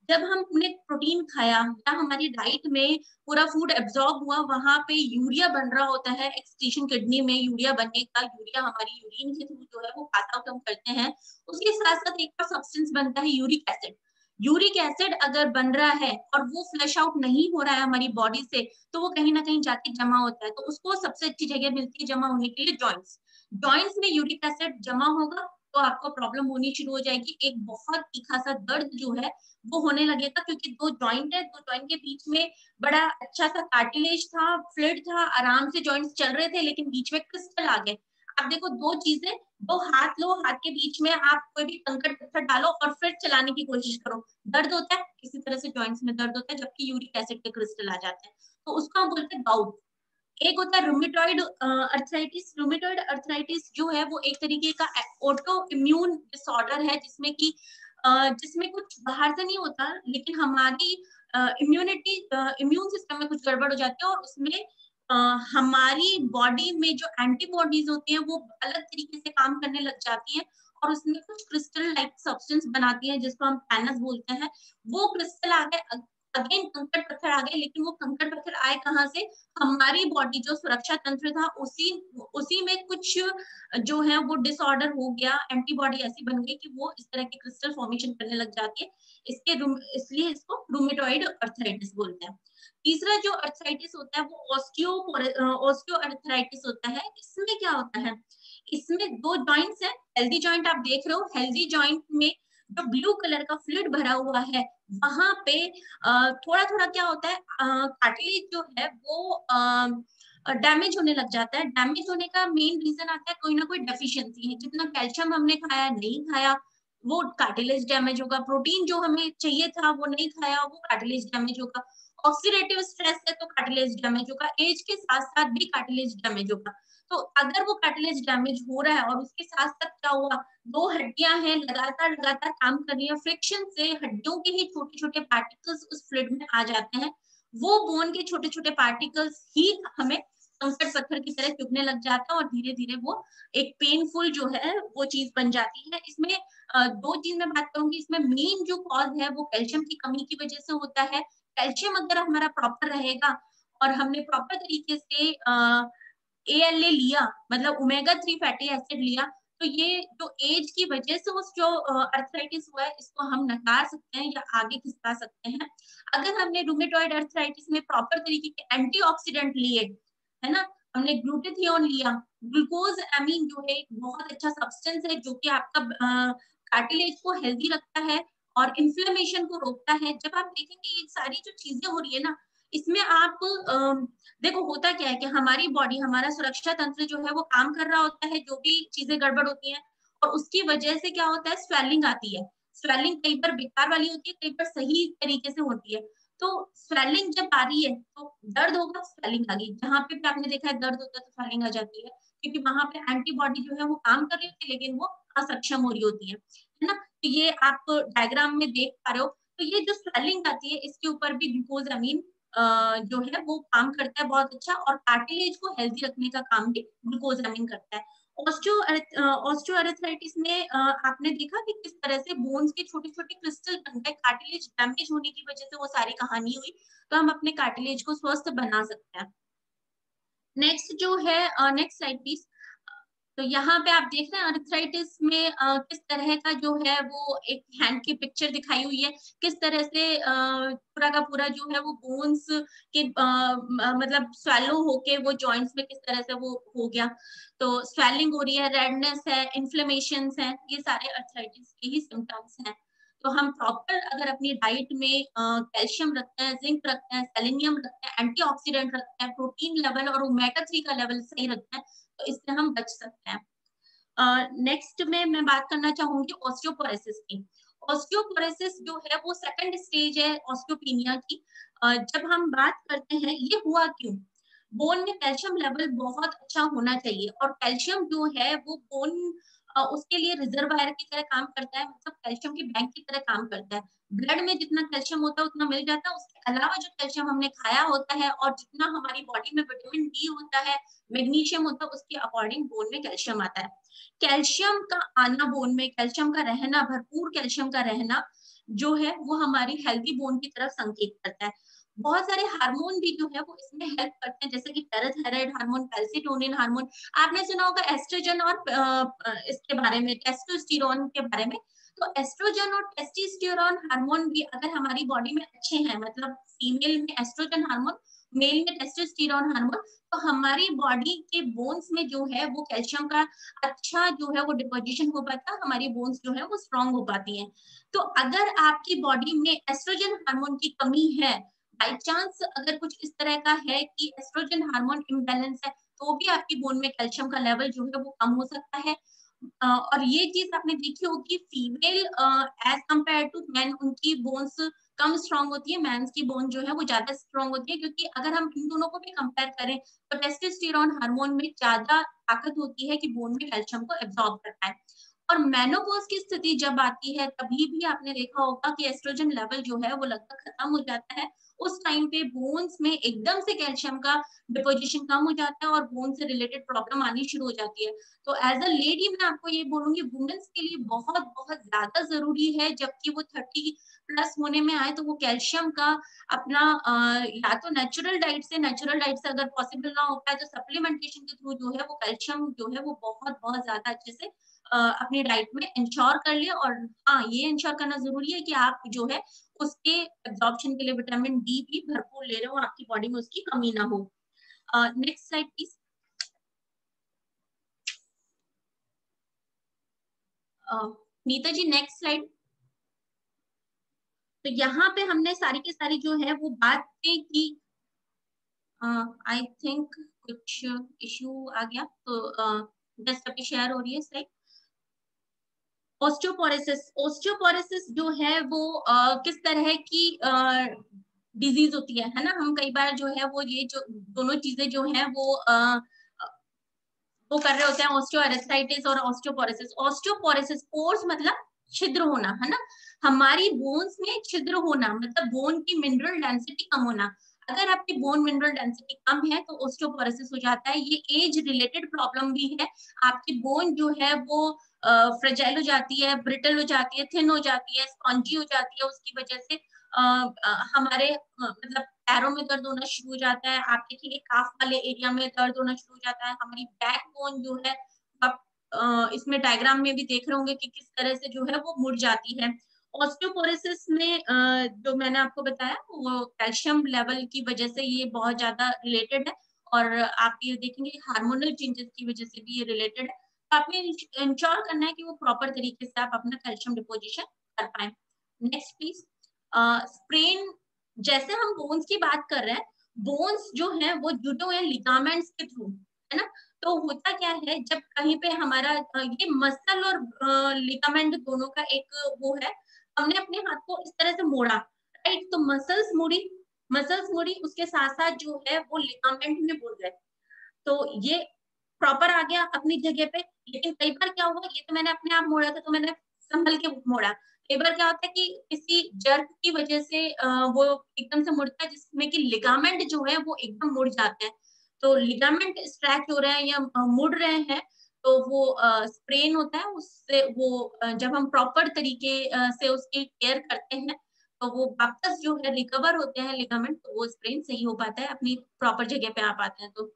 जब हमने प्रोटीन खाया या हमारी डाइट में पूरा फूड एब्जॉर्ब हुआ, वहां पे यूरिया बन रहा होता है, एक्सक्रीशन किडनी में यूरिया बनने का, यूरिया हमारी यूरिन के थ्रू जो है वो पास आउट हम करते हैं। उसके साथ साथ एक और सब्सटेंस बनता है यूरिक एसिड। यूरिक एसिड अगर बन रहा है और वो फ्लश आउट नहीं हो रहा है हमारी बॉडी से, तो वो कहीं ना कहीं जाके जमा होता है। तो उसको सबसे अच्छी जगह मिलती है जमा होने के लिए जॉइंट्स। जॉइंट्स में यूरिक एसिड जमा होगा तो आपको प्रॉब्लम होनी शुरू हो जाएगी। एक बहुत तीखा सा दर्द जो है वो होने लगेगा, क्योंकि दो जॉइंट है, दो जॉइंट के बीच में बड़ा अच्छा सा कार्टिलेज था, फ्लूइड था, आराम से जॉइंट्स चल रहे थे, लेकिन बीच में क्रिस्टल आ गए। आप देखो दो चीजें, दो हाथ लो, हाथ के बीच में आप कोई भी कंकड़ पत्थर डालो और फिर चलाने की कोशिश करो, दर्द होता है, किसी तरह से जॉइंट्स में दर्द होता है, जबकि यूरिक एसिड के क्रिस्टल आ जाते हैं। तो उसको हम बोलते हैं गाउट। एक होता है रूमेटॉइड अर्थराइटिस। रूमेटॉइड अर्थराइटिस जो है वो एक तरीके का ऑटो इम्यून डिसऑर्डर है, जिसमें कुछ बाहर से नहीं होता, लेकिन हमारी इम्यूनिटी इम्यून सिस्टम में कुछ गड़बड़ हो जाती है, और उसमें हमारी बॉडी में जो एंटीबॉडीज होती हैं वो अलग तरीके से काम करने लग जाती हैं, और उसमें कुछ क्रिस्टल लाइक सब्सटेंस बनाती है जिसको हम पैनस बोलते हैं। वो क्रिस्टल आ गए, अगेन कंकड़ पत्थर आ गए, लेकिन वो कंकड़ पत्थर आए कहाँ से? हमारी बॉडी जो सुरक्षा तंत्र था उसी में कुछ जो है वो डिसऑर्डर हो गया, एंटीबॉडी ऐसी बन गई कि वो इस तरह के क्रिस्टल फॉर्मेशन करने लग जाती है। इसलिए इसको रूमेटॉइड अर्थराइटिस बोलते हैं। तीसरा जो अर्थराइटिस होता है वो ऑस्टियो अर्थराइटिस होता है। इसमें क्या होता है? इसमें दो जॉइंट्स हैं, हेल्दी जॉइंट आप देख रहे हो, हेल्दी जॉइंट में जो ब्लू कलर का फ्लूइड भरा हुआ है वहां पे थोड़ा थोड़ा क्या होता है, कार्टिलेज जो है वो डैमेज होने लग जाता है। डैमेज होने का मेन रीजन आता है कोई ना कोई डेफिशिएंसी है, जितना कैल्शियम हमने खाया नहीं खाया वो कार्टिलेज डैमेज होगा, प्रोटीन जो हमें चाहिए था वो नहीं खाया वो कार्टिलेज डैमेज होगा, ऑक्सीडेटिव स्ट्रेस है तो कार्टिलेज डैमेज होगा, एज के साथ साथ भी कार्टिलेज डैमेज होगा। तो अगर वो कार्टिलेज डैमेज हो रहा है और उसके साथ साथ क्या हुआ, दो हड्डियां हैं लगातार लगातार काम कर रही है, फ्रिक्शन से हड्डियों के ही छोटे छोटे पार्टिकल्स उस फ्लूइड में आ जाते हैं, वो बोन के छोटे छोटे पार्टिकल्स ही हमें कंकड़ पत्थर की तरह चुभने लग जाता है, और धीरे धीरे वो एक पेनफुल जो है वो चीज बन जाती है। इसमें दो चीज मैं बात करूंगी, इसमें मेन जो कॉज है वो कैल्शियम की कमी की वजह से होता है। कैल्शियम अगर हमारा प्रॉपर रहेगा और हमने प्रॉपर तरीके से ALA लिया, मतलब ओमेगा 3 फैटी एसिड लिया, तो ये जो एज की वजह से उस जो अर्थराइटिस हुआ है इसको हम नकार सकते हैं या आगे खिसका सकते हैं। अगर हमने रूमेटॉइड अर्थराइटिस में प्रॉपर तरीके के एंटीऑक्सीडेंट लिए, है ना, हमने ग्लूटाथियोन लिया, ग्लूकोज एमीन जो है एक बहुत अच्छा सब्सटेंस है जो कि आपका कार्टिलेज को हेल्दी रखता है और इन्फ्लेमेशन को रोकता है। जब आप देखेंगे ये सारी जो चीजें हो रही है ना, इसमें आप देखो होता क्या है कि हमारी बॉडी, हमारा सुरक्षा तंत्र जो है वो काम कर रहा होता है, जो भी चीजें गड़बड़ होती हैं, और उसकी वजह से क्या होता है, स्वेलिंग आती है। स्वेलिंग कई बार बेकार वाली होती है, कई बार सही तरीके से होती है। तो स्वेलिंग जब आ रही है तो दर्द होगा, स्वेलिंग आ गई, जहां पे भी आपने देखा है दर्द होता है तो स्वेलिंग आ जाती है, क्योंकि वहां पे एंटीबॉडी जो है वो काम कर रही होती है लेकिन वो असक्षम हो रही होती है ना। तो ये आप डायग्राम में देख पा रहे हो। तो ये जो स्वेलिंग आती है इसके ऊपर भी ग्लूकोज अमीन जो है वो काम करता है बहुत अच्छा, और कार्टिलेज को हेल्दी रखने का काम भी ग्लूकोज अमीन करता है। ऑस्टियोआर्थराइटिस में आपने देखा कि किस तरह से बोन्स के छोटे छोटे क्रिस्टल बन गए, कार्टिलेज डैमेज होने की वजह से वो सारी कहानी हुई। तो हम अपने कार्टिलेज को स्वस्थ बना सकते हैं। नेक्स्ट जो है, नेक्स्ट स्लाइड प्लीज। तो यहाँ पे आप देख रहे हैं अर्थराइटिस में किस तरह का जो है वो एक हैंड की पिक्चर दिखाई हुई है, किस तरह से पूरा का पूरा जो है वो बोन्स के मतलब स्वेलो होके वो जॉइंट्स में किस तरह से वो हो गया। तो स्वेलिंग हो रही है, रेडनेस है, इन्फ्लेमेशन है, ये सारे अर्थराइटिस के ही सिम्टम्स हैं। तो हम प्रॉपर अगर अपनी डाइट में कैल्शियम रखते हैं, जिंक रखते हैं, सेलेनियम रखते हैं, एंटीऑक्सीडेंट रखते हैं, प्रोटीन लेवल और ओमेगा 3 का लेवल सही रखते हैं, तो इससे हम बच सकते हैं। नेक्स्ट में मैं बात करना चाहूंगी ऑस्टियोपोरोसिस की। ऑस्टियोपोरोसिस जो है वो सेकंड स्टेज है ऑस्टियोपीनिया की। जब हम बात करते हैं ये हुआ क्यों, बोन में कैल्शियम लेवल बहुत अच्छा होना चाहिए, और कैल्शियम जो है वो बोन उसके लिए रिजर्वायर की तरह काम करता है, मतलब कैल्शियम की बैंक की तरह काम करता है। ब्लड में जितना कैल्शियम होता है उतना मिल जाता है, उसके अलावा जो कैल्शियम हमने खाया होता है और जितना हमारी बॉडी में विटामिन डी होता है, मैग्नीशियम होता है, उसके अकॉर्डिंग बोन में कैल्शियम आता है। कैल्शियम का आना बोन में, कैल्शियम का रहना, भरपूर कैल्शियम का रहना जो है वो हमारी हेल्दी बोन की तरफ संकेत करता है। बहुत सारे हार्मोन भी जो है वो इसमें हेल्प करते हैं, जैसे कि पैराथायराइड हार्मोन, कैल्सिटोनिन हार्मोन, आपने सुना होगा एस्ट्रोजन और इसके बारे में टेस्टोस्टेरोन के बारे में। तो एस्ट्रोजन और टेस्टोस्टेरोन हार्मोन भी अगर हमारी बॉडी में अच्छे हैं, मतलब फीमेल में एस्ट्रोजन हार्मोन, मेल में टेस्टोस्टेरोन हार्मोन, तो हमारी बॉडी के बोन्स में जो है वो कैल्शियम का अच्छा जो है वो डिपोजिशन हो पाता है, हमारी बोन्स जो है वो स्ट्रांग हो पाती हैं। तो अगर आपकी बॉडी में एस्ट्रोजन हार्मोन की कमी है, बाई चांस अगर कुछ इस तरह का है कि एस्ट्रोजन हार्मोन इम्बैलेंस है, तो भी आपकी बोन में कैल्शियम का लेवल जो है वो कम हो सकता है। और ये चीज आपने देखी होगी, female as compare to man उनकी बोन्स कम स्ट्रांग होती है, मेंस की बोन जो है वो ज्यादा स्ट्रांग होती है, क्योंकि अगर हम इन दोनों को भी कंपेयर करें तो टेस्टोस्टेरोन हार्मोन में ज्यादा ताकत होती है कि बोन में कैल्शियम को एब्जॉर्ब कर पाए। और मेनोपॉज की स्थिति जब आती है तभी भी आपने देखा होगा कि एस्ट्रोजन लेवल जो है वो लगभग खत्म हो जाता है। उस टाइम पे बोन्स में एकदम से कैल्शियम का डिपोजिशन कम हो जाता है और बोन से रिलेटेड प्रॉब्लम आनी शुरू हो जाती है। तो एज अ लेडी मैं आपको ये बोलूंगी, वुमेन्स के लिए बहुत बहुत ज्यादा जरूरी है, जबकि वो 30 प्लस होने में आए तो वो कैल्शियम का अपना या तो नेचुरल डाइट से अगर पॉसिबल ना हो पाए तो सप्लीमेंटेशन के थ्रू जो है वो कैल्शियम जो है वो बहुत बहुत ज्यादा अच्छे से अपनी डाइट में इंश्योर कर ले। और हाँ, ये इंश्योर करना जरूरी है कि आप जो है उसके एब्जॉर्प्शन के लिए विटामिन डी भी भरपूर ले रहे हो, आपकी बॉडी में उसकी कमी ना हो। Next slide please. Neeta ji next slide. तो यहाँ पे हमने सारी की सारी जो है वो बातें की। आई थिंक कुछ इश्यू आ गया, तो जस्ट अभी शेयर हो रही है स्लाइड। ओस्टियोपोरोसिस जो है वो किस तरह की डिजीज होती है ना। हम कई बार जो है वो ये जो दोनों चीजें जो है वो कर रहे होते हैं, ऑस्टियोआर्थराइटिस और ऑस्टियोपोरोसिस। ऑस्टियोपोरोसिस पोर्स मतलब छिद्र होना, है ना। हमारी बोन्स में छिद्र होना मतलब बोन की मिनरल डेंसिटी कम होना। अगर आपकी बोन मिनरल डेंसिटी कम है तो ऑस्टियोपोरोसिस हो जाता है। ये एज रिलेटेड प्रॉब्लम भी है। आपकी बोन जो है वो फ्रेजाइल हो जाती है, ब्रिटल हो जाती है, थिन हो जाती है, स्पॉन्जी हो जाती है। उसकी वजह से हमारे मतलब पैरों में दर्द होना शुरू हो जाता है। आप देखिए काफ वाले एरिया में दर्द होना शुरू हो जाता है। हमारी बैक बोन जो है आप इसमें डायग्राम में भी देख रहे होंगे कि किस तरह से जो है वो मुड़ जाती है। ऑस्टियोपोरोसिस में जो मैंने आपको बताया वो कैल्शियम लेवल की वजह से ये बहुत ज्यादा रिलेटेड है। और आप ये देखेंगे हार्मोनल चेंजेस की वजह से भी ये रिलेटेड है। तो आपने इंश्योर करना है कि वो प्रॉपर तरीके से आप अपना कैल्शियम डिपोजिशन कर पाए। Next please. स्प्रेन, जैसे हम बोन्स की बात कर रहे हैं, बोन्स जो है वो जुड़े हुए हैं लिगामेंट्स के थ्रू, है ना। तो होता क्या है, जब कहीं पे हमारा ये मसल और लिगामेंट दोनों का एक वो है, हमने अपने हाथ को इस तरह से मोड़ा, राइट। तो मसल्स मुड़ी उसके साथ साथ जो है वो लिगामेंट में मुड़ गए, तो ये प्रॉपर आ गया अपनी जगह पे। लेकिन कई बार क्या हुआ, ये तो मैंने अपने आप मोड़ा था तो मैंने संभल के मोड़ा। कई बार क्या होता है कि किसी जर्क की वजह से वो एकदम से मुड़ता है, जिसमें कि लिगामेंट जो है वो एकदम मुड़ जाते हैं। तो लिगामेंट स्ट्रेच हो रहे हैं या मुड़ रहे हैं तो वो स्प्रेन होता है। उससे वो जब हम प्रॉपर तरीके से उसकी केयर करते हैं तो वो वापस जो है रिकवर होते हैं लिगामेंट, तो वो स्प्रेन सही हो पाता है, अपनी प्रॉपर जगह पे आ पाते हैं। तो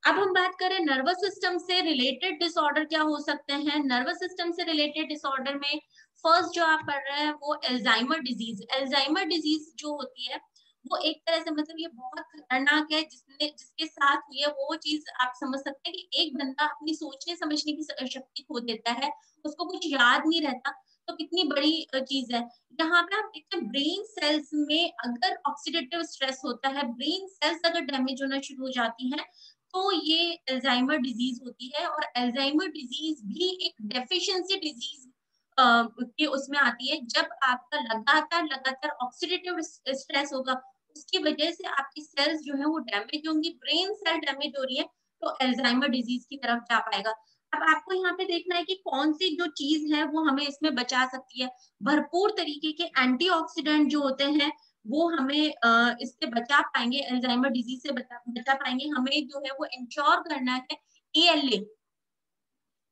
अब हम बात करें नर्वस सिस्टम से रिलेटेड डिसऑर्डर क्या हो सकते हैं। नर्वस सिस्टम से रिलेटेड डिसऑर्डर में फर्स्ट जो आप पढ़ रहे हैं वो अल्जाइमर डिजीज। अल्जाइमर डिजीज जो होती है वो एक तरह से मतलब ये बहुत खतरनाक है। जिसके साथ हुई है वो चीज आप समझ सकते हैं कि एक बंदा अपनी सोचने समझने की शक्ति खो देता है, उसको कुछ याद नहीं रहता, तो कितनी बड़ी चीज है। यहाँ पे आप देखते हैं ब्रेन सेल्स में अगर ऑक्सीडेटिव स्ट्रेस होता है, ब्रेन सेल्स अगर डैमेज होना शुरू हो जाती है तो ये अल्जाइमर डिजीज होती है। और अल्जाइमर डिजीज भी एक डेफिशिएंसी डिजीज के उसमें आती है। जब आपका लगातार ऑक्सीडेटिव स्ट्रेस होगा, उसकी वजह से आपकी सेल्स जो है वो डैमेज होंगी, ब्रेन सेल डैमेज हो रही है तो अल्जाइमर डिजीज की तरफ जा पाएगा। अब आपको यहाँ पे देखना है कि कौन सी जो चीज है वो हमें इसमें बचा सकती है। भरपूर तरीके के एंटीऑक्सीडेंट जो होते हैं वो हमें इससे बचा पाएंगे, अल्जाइमर डिजीज से बचा पाएंगे। हमें जो है वो इंश्योर करना है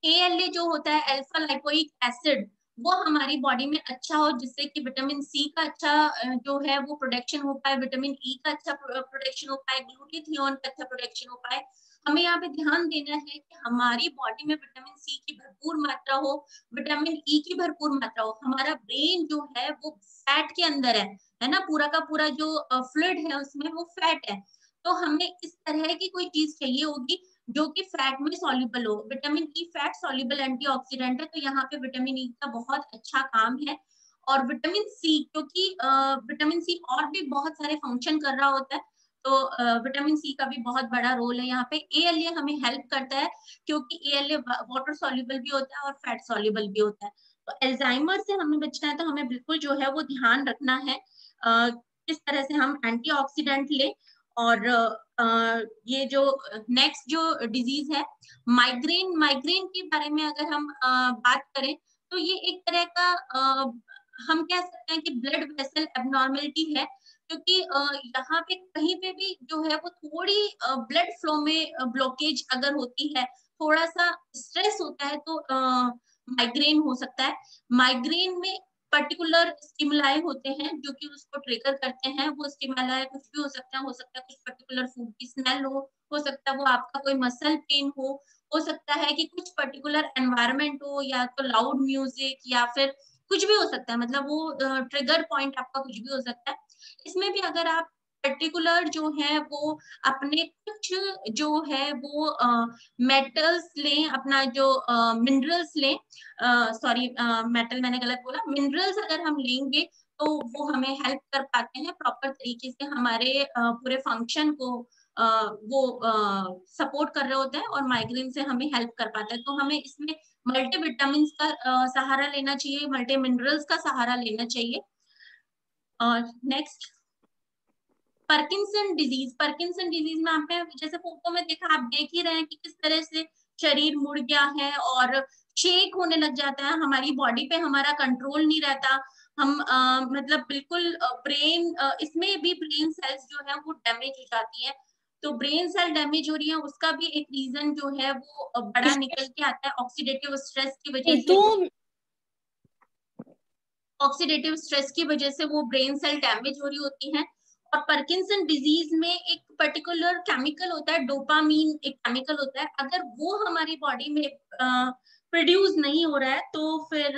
एएलए जो होता है अल्फा लाइपोइक एसिड, वो हमारी बॉडी में अच्छा हो, जिससे कि विटामिन सी का अच्छा जो है वो प्रोडक्शन हो पाए, विटामिन ई का अच्छा प्रोडक्शन हो पाए, ग्लूटाथियोन का अच्छा प्रोडक्शन हो पाए। हमें यहाँ पे ध्यान देना है कि हमारी बॉडी में विटामिन सी की भरपूर मात्रा हो, विटामिन ई की भरपूर मात्रा हो। हमारा ब्रेन जो है वो फैट के अंदर है ना, पूरा का पूरा जो फ्लूइड है उसमें वो फैट है। तो हमें इस तरह की कोई चीज चाहिए होगी जो कि फैट में सॉल्युबल हो। Vitamin E fat soluble antioxidant है, तो यहाँ पे विटामिन ई का बहुत अच्छा काम है। और विटामिन सी, क्योंकि विटामिन सी और भी बहुत सारे फंक्शन कर रहा होता है, तो विटामिन सी का भी बहुत बड़ा रोल है यहाँ पे। एएलए हमें हेल्प करता है, क्योंकि एएलए वाटर सॉल्युबल भी होता है और फैट सॉल्युबल भी होता है। तो अल्जाइमर से हमें बचना है, तो हमें बिल्कुल जो है वो ध्यान रखना है किस तरह से हम एंटीऑक्सीडेंट ले। और ये जो नेक्स्ट जो डिजीज है माइग्रेन, माइग्रेन के बारे में अगर हम बात करें तो ये एक तरह का हम कह सकते हैं कि ब्लड वेसल एबनॉर्मेलिटी है, क्योंकि यहाँ पे कहीं पे भी जो है वो थोड़ी ब्लड फ्लो में ब्लॉकेज अगर होती है, थोड़ा सा स्ट्रेस होता है, तो माइग्रेन हो सकता है। माइग्रेन में पर्टिकुलर स्टिमुलाई होते हैं जो कि उसको ट्रिगर करते हैं। वो स्टिमुलाई कुछ भी हो सकता है कुछ पर्टिकुलर फूड की स्मेल हो सकता है वो आपका कोई मसल पेन हो सकता है कि कुछ पर्टिकुलर एनवायरनमेंट हो, या तो लाउड म्यूजिक, या फिर कुछ भी हो सकता है, मतलब वो ट्रिगर पॉइंट आपका कुछ भी हो सकता है। इसमें भी अगर आप पर्टिकुलर जो है वो अपने कुछ जो है वो मेटल्स लें, अपना जो मिनरल्स लें, सॉरी मेटल मैंने गलत बोला, मिनरल्स अगर हम लेंगे तो वो हमें हेल्प कर पाते हैं प्रॉपर तरीके से हमारे पूरे फंक्शन को वो सपोर्ट कर रहे होते हैं, और माइग्रेन से हमें हेल्प कर पाता है। तो हमें इसमें मल्टीविटामिन का सहारा लेना चाहिए, मल्टी मिनरल्स का सहारा लेना चाहिए। और next Parkinson disease. Parkinson disease में आपने जैसे फोटो में देखा, आप देख ही रहे हैं कि किस तरह से शरीर मुड़ गया है और शेक होने लग जाता है, हमारी बॉडी पे हमारा कंट्रोल नहीं रहता। हम मतलब बिल्कुल ब्रेन, इसमें भी ब्रेन सेल्स जो है वो डैमेज हो जाती है। तो ब्रेन सेल डैमेज हो रही है, उसका भी एक रीजन जो है वो बड़ा निकल के आता है ऑक्सीडेटिव स्ट्रेस की वजह से। ऑक्सीडेटिव स्ट्रेस की वजह से वो ब्रेन सेल डैमेज हो रही होती हैं। और पार्किंसन डिजीज में एक पर्टिकुलर केमिकल होता है, डोपामीन एक केमिकल होता है, अगर वो हमारी बॉडी में प्रोड्यूस नहीं हो रहा है तो फिर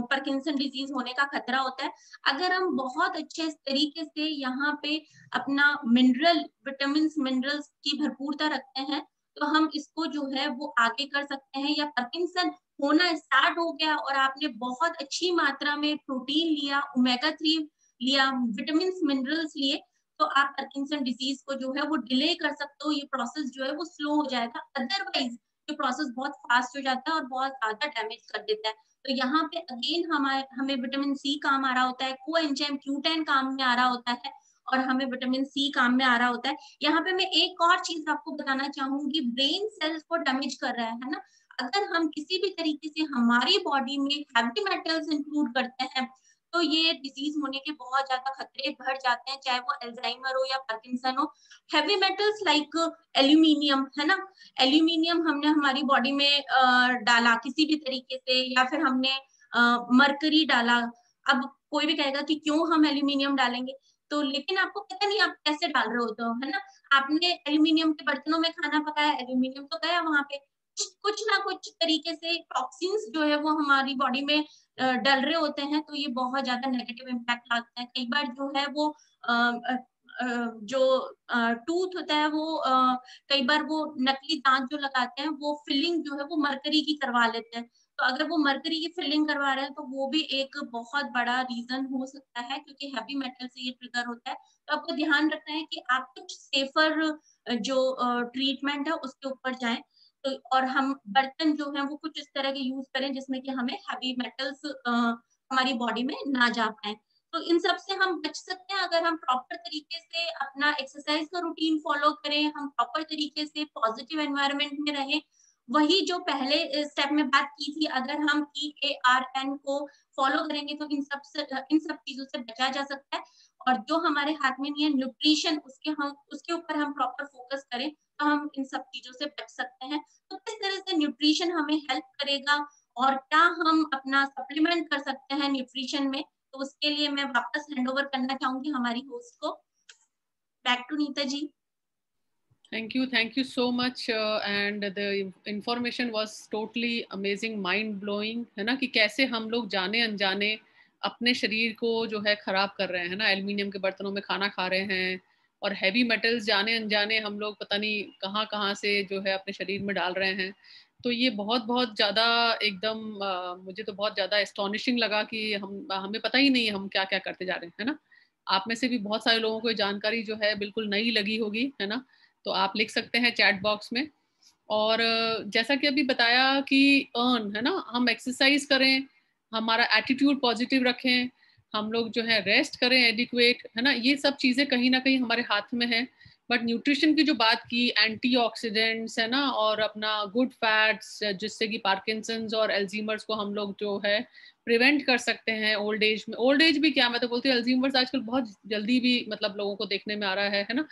पार्किंसन डिजीज होने का खतरा होता है। अगर हम बहुत अच्छे तरीके से यहाँ पे अपना विटामिन मिनरल्स की भरपूरता रखते हैं तो हम इसको जो है वो आगे कर सकते हैं। या पार्किंसन होना स्टार्ट हो गया और आपने बहुत अच्छी मात्रा में प्रोटीन लिया, ओमेगा 3 लिया, विटामिन मिनरल्स लिए, तो आप पार्किंसन डिजीज को जो है वो डिले कर सकते हो। ये प्रोसेस जो है वो स्लो हो जाएगा, अदरवाइज ये प्रोसेस बहुत फास्ट हो जाता है और बहुत ज्यादा डैमेज कर देता है। तो यहाँ पे अगेन हमें विटामिन सी काम आ रहा होता है, कोएंजाइम Q10 काम में आ रहा होता है, और हमें विटामिन सी काम में आ रहा होता है। यहाँ पे मैं एक और चीज आपको बताना चाहूंगी, ब्रेन सेल्स को डैमेज कर रहा है ना, अगर हम किसी भी तरीके से हमारी बॉडी में हैवी मेटल्स इंक्लूड करते हैं तो ये डिजीज होने के बहुत ज्यादा खतरे बढ़ जाते हैं, चाहे वो अल्जाइमर हो या पार्किंसन हो। हैवी मेटल्स लाइक एल्यूमिनियम, है ना, एल्यूमिनियम हमने हमारी बॉडी में डाला किसी भी तरीके से, या फिर हमने मरकरी डाला। अब कोई भी कहेगा कि क्यों हम एल्यूमिनियम डालेंगे, तो लेकिन आपको पता नहीं आप कैसे डाल रहे होते हो, है ना। आपने एल्यूमिनियम के बर्तनों में खाना पकाया, एल्यूमिनियम तो गया वहां पे, कुछ ना कुछ तरीके से टॉक्सिन्स जो है वो हमारी बॉडी में डल रहे होते हैं, तो ये बहुत ज्यादा नेगेटिव इम्पैक्ट लाता है। कई बार जो है वो जो टूथ होता है वो कई बार वो नकली दांत जो लगाते हैं वो फिलिंग जो है वो मरकरी की करवा लेते हैं। तो अगर वो मरकरी की फिलिंग करवा रहे हैं तो वो भी एक बहुत बड़ा रीजन हो सकता है, क्योंकि हैवी मेटल से ये ट्रिगर होता है। तो आपको ध्यान रखना है कि आप कुछ सेफर जो ट्रीटमेंट है उसके ऊपर जाएं। तो और हम बर्तन जो है वो कुछ इस तरह के यूज करें जिसमें कि हमें हैवी मेटल्स हमारी बॉडी में ना जा पाए। तो इन सब से हम बच सकते हैं अगर हम प्रॉपर तरीके से अपना एक्सरसाइज का रूटीन फॉलो करें, हम प्रॉपर तरीके से पॉजिटिव एनवायरनमेंट में रहें। वही जो पहले स्टेप में बात की थी, अगर हम EARN को फॉलो करेंगे तो इन सब चीजों से बचा जा सकता है। और जो हमारे हाथ में नहीं है न्यूट्रिशन, उसके ऊपर हम प्रॉपर फोकस करें तो हम इन सब चीजों से बच सकते हैं। तो किस तरह से न्यूट्रिशन हमें हेल्प करेगा और क्या हम अपना सप्लीमेंट कर सकते हैं न्यूट्रिशन में, तो उसके लिए मैं वापस हैंड ओवर करना चाहूंगी हमारी होस्ट को। Back to Neeta ji. Thank you so much. And the information was totally amazing, mind blowing, है ना, कि कैसे हम लोग जाने अनजाने अपने शरीर को जो है खराब कर रहे हैं, है ना, एल्युमिनियम के बर्तनों में खाना खा रहे हैं, और हैवी मेटल्स जाने अनजाने हम लोग पता नहीं कहाँ कहाँ से जो है अपने शरीर में डाल रहे हैं। तो ये बहुत बहुत ज़्यादा एकदम मुझे तो बहुत ज़्यादा एस्टॉनिशिंग लगा कि हमें पता ही नहीं है हम क्या क्या करते जा रहे हैं, है ना। आप में से भी बहुत सारे लोगों को ये जानकारी जो है बिल्कुल नई लगी होगी, है ना। तो आप लिख सकते हैं चैट बॉक्स में। और जैसा कि अभी बताया कि अर्न, है ना, हम एक्सरसाइज करें, हमारा एटीट्यूड पॉजिटिव रखें, हम लोग जो है रेस्ट करें एडिक्वेट, है ना, ये सब चीज़ें कहीं ना कहीं हमारे हाथ में है। बट न्यूट्रिशन की जो बात की, एंटीऑक्सीडेंट्स, है ना, और अपना गुड फैट्स, जिससे कि पार्किंसंस और एल्जीमर्स को हम लोग जो है प्रिवेंट कर सकते हैं ओल्ड एज में। ओल्ड एज भी क्या, मैं तो बोलती हूँ अल्जीमर्स आजकल बहुत जल्दी भी मतलब लोगों को देखने में आ रहा है ना।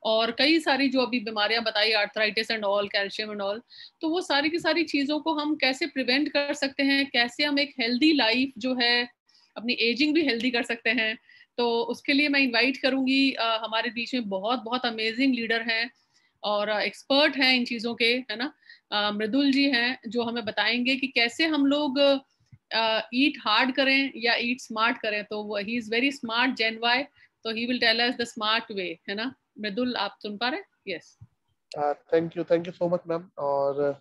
और कई सारी जो अभी बीमारियां बताई, arthritis and all, calcium and all, तो वो सारी की सारी चीज़ों को हम कैसे प्रिवेंट कर सकते हैं, कैसे हम एक हेल्दी लाइफ जो है अपनी एजिंग भी हेल्दी कर सकते हैं। तो उसके लिए मैं इनवाइट करूंगी, हमारे बीच में बहुत बहुत अमेजिंग लीडर हैं और एक्सपर्ट हैं इन चीज़ों के, है ना। मृदुल जी हैं जो हमें बताएंगे कि कैसे हम लोग ईट हार्ड करें या ईट स्मार्ट करें। तो वो he is very smart, Gen Y, तो he will tell us the smart way, है ना। मृदुल, आप सुन पा रहे हैं? Yes. Thank you so much ma'am. और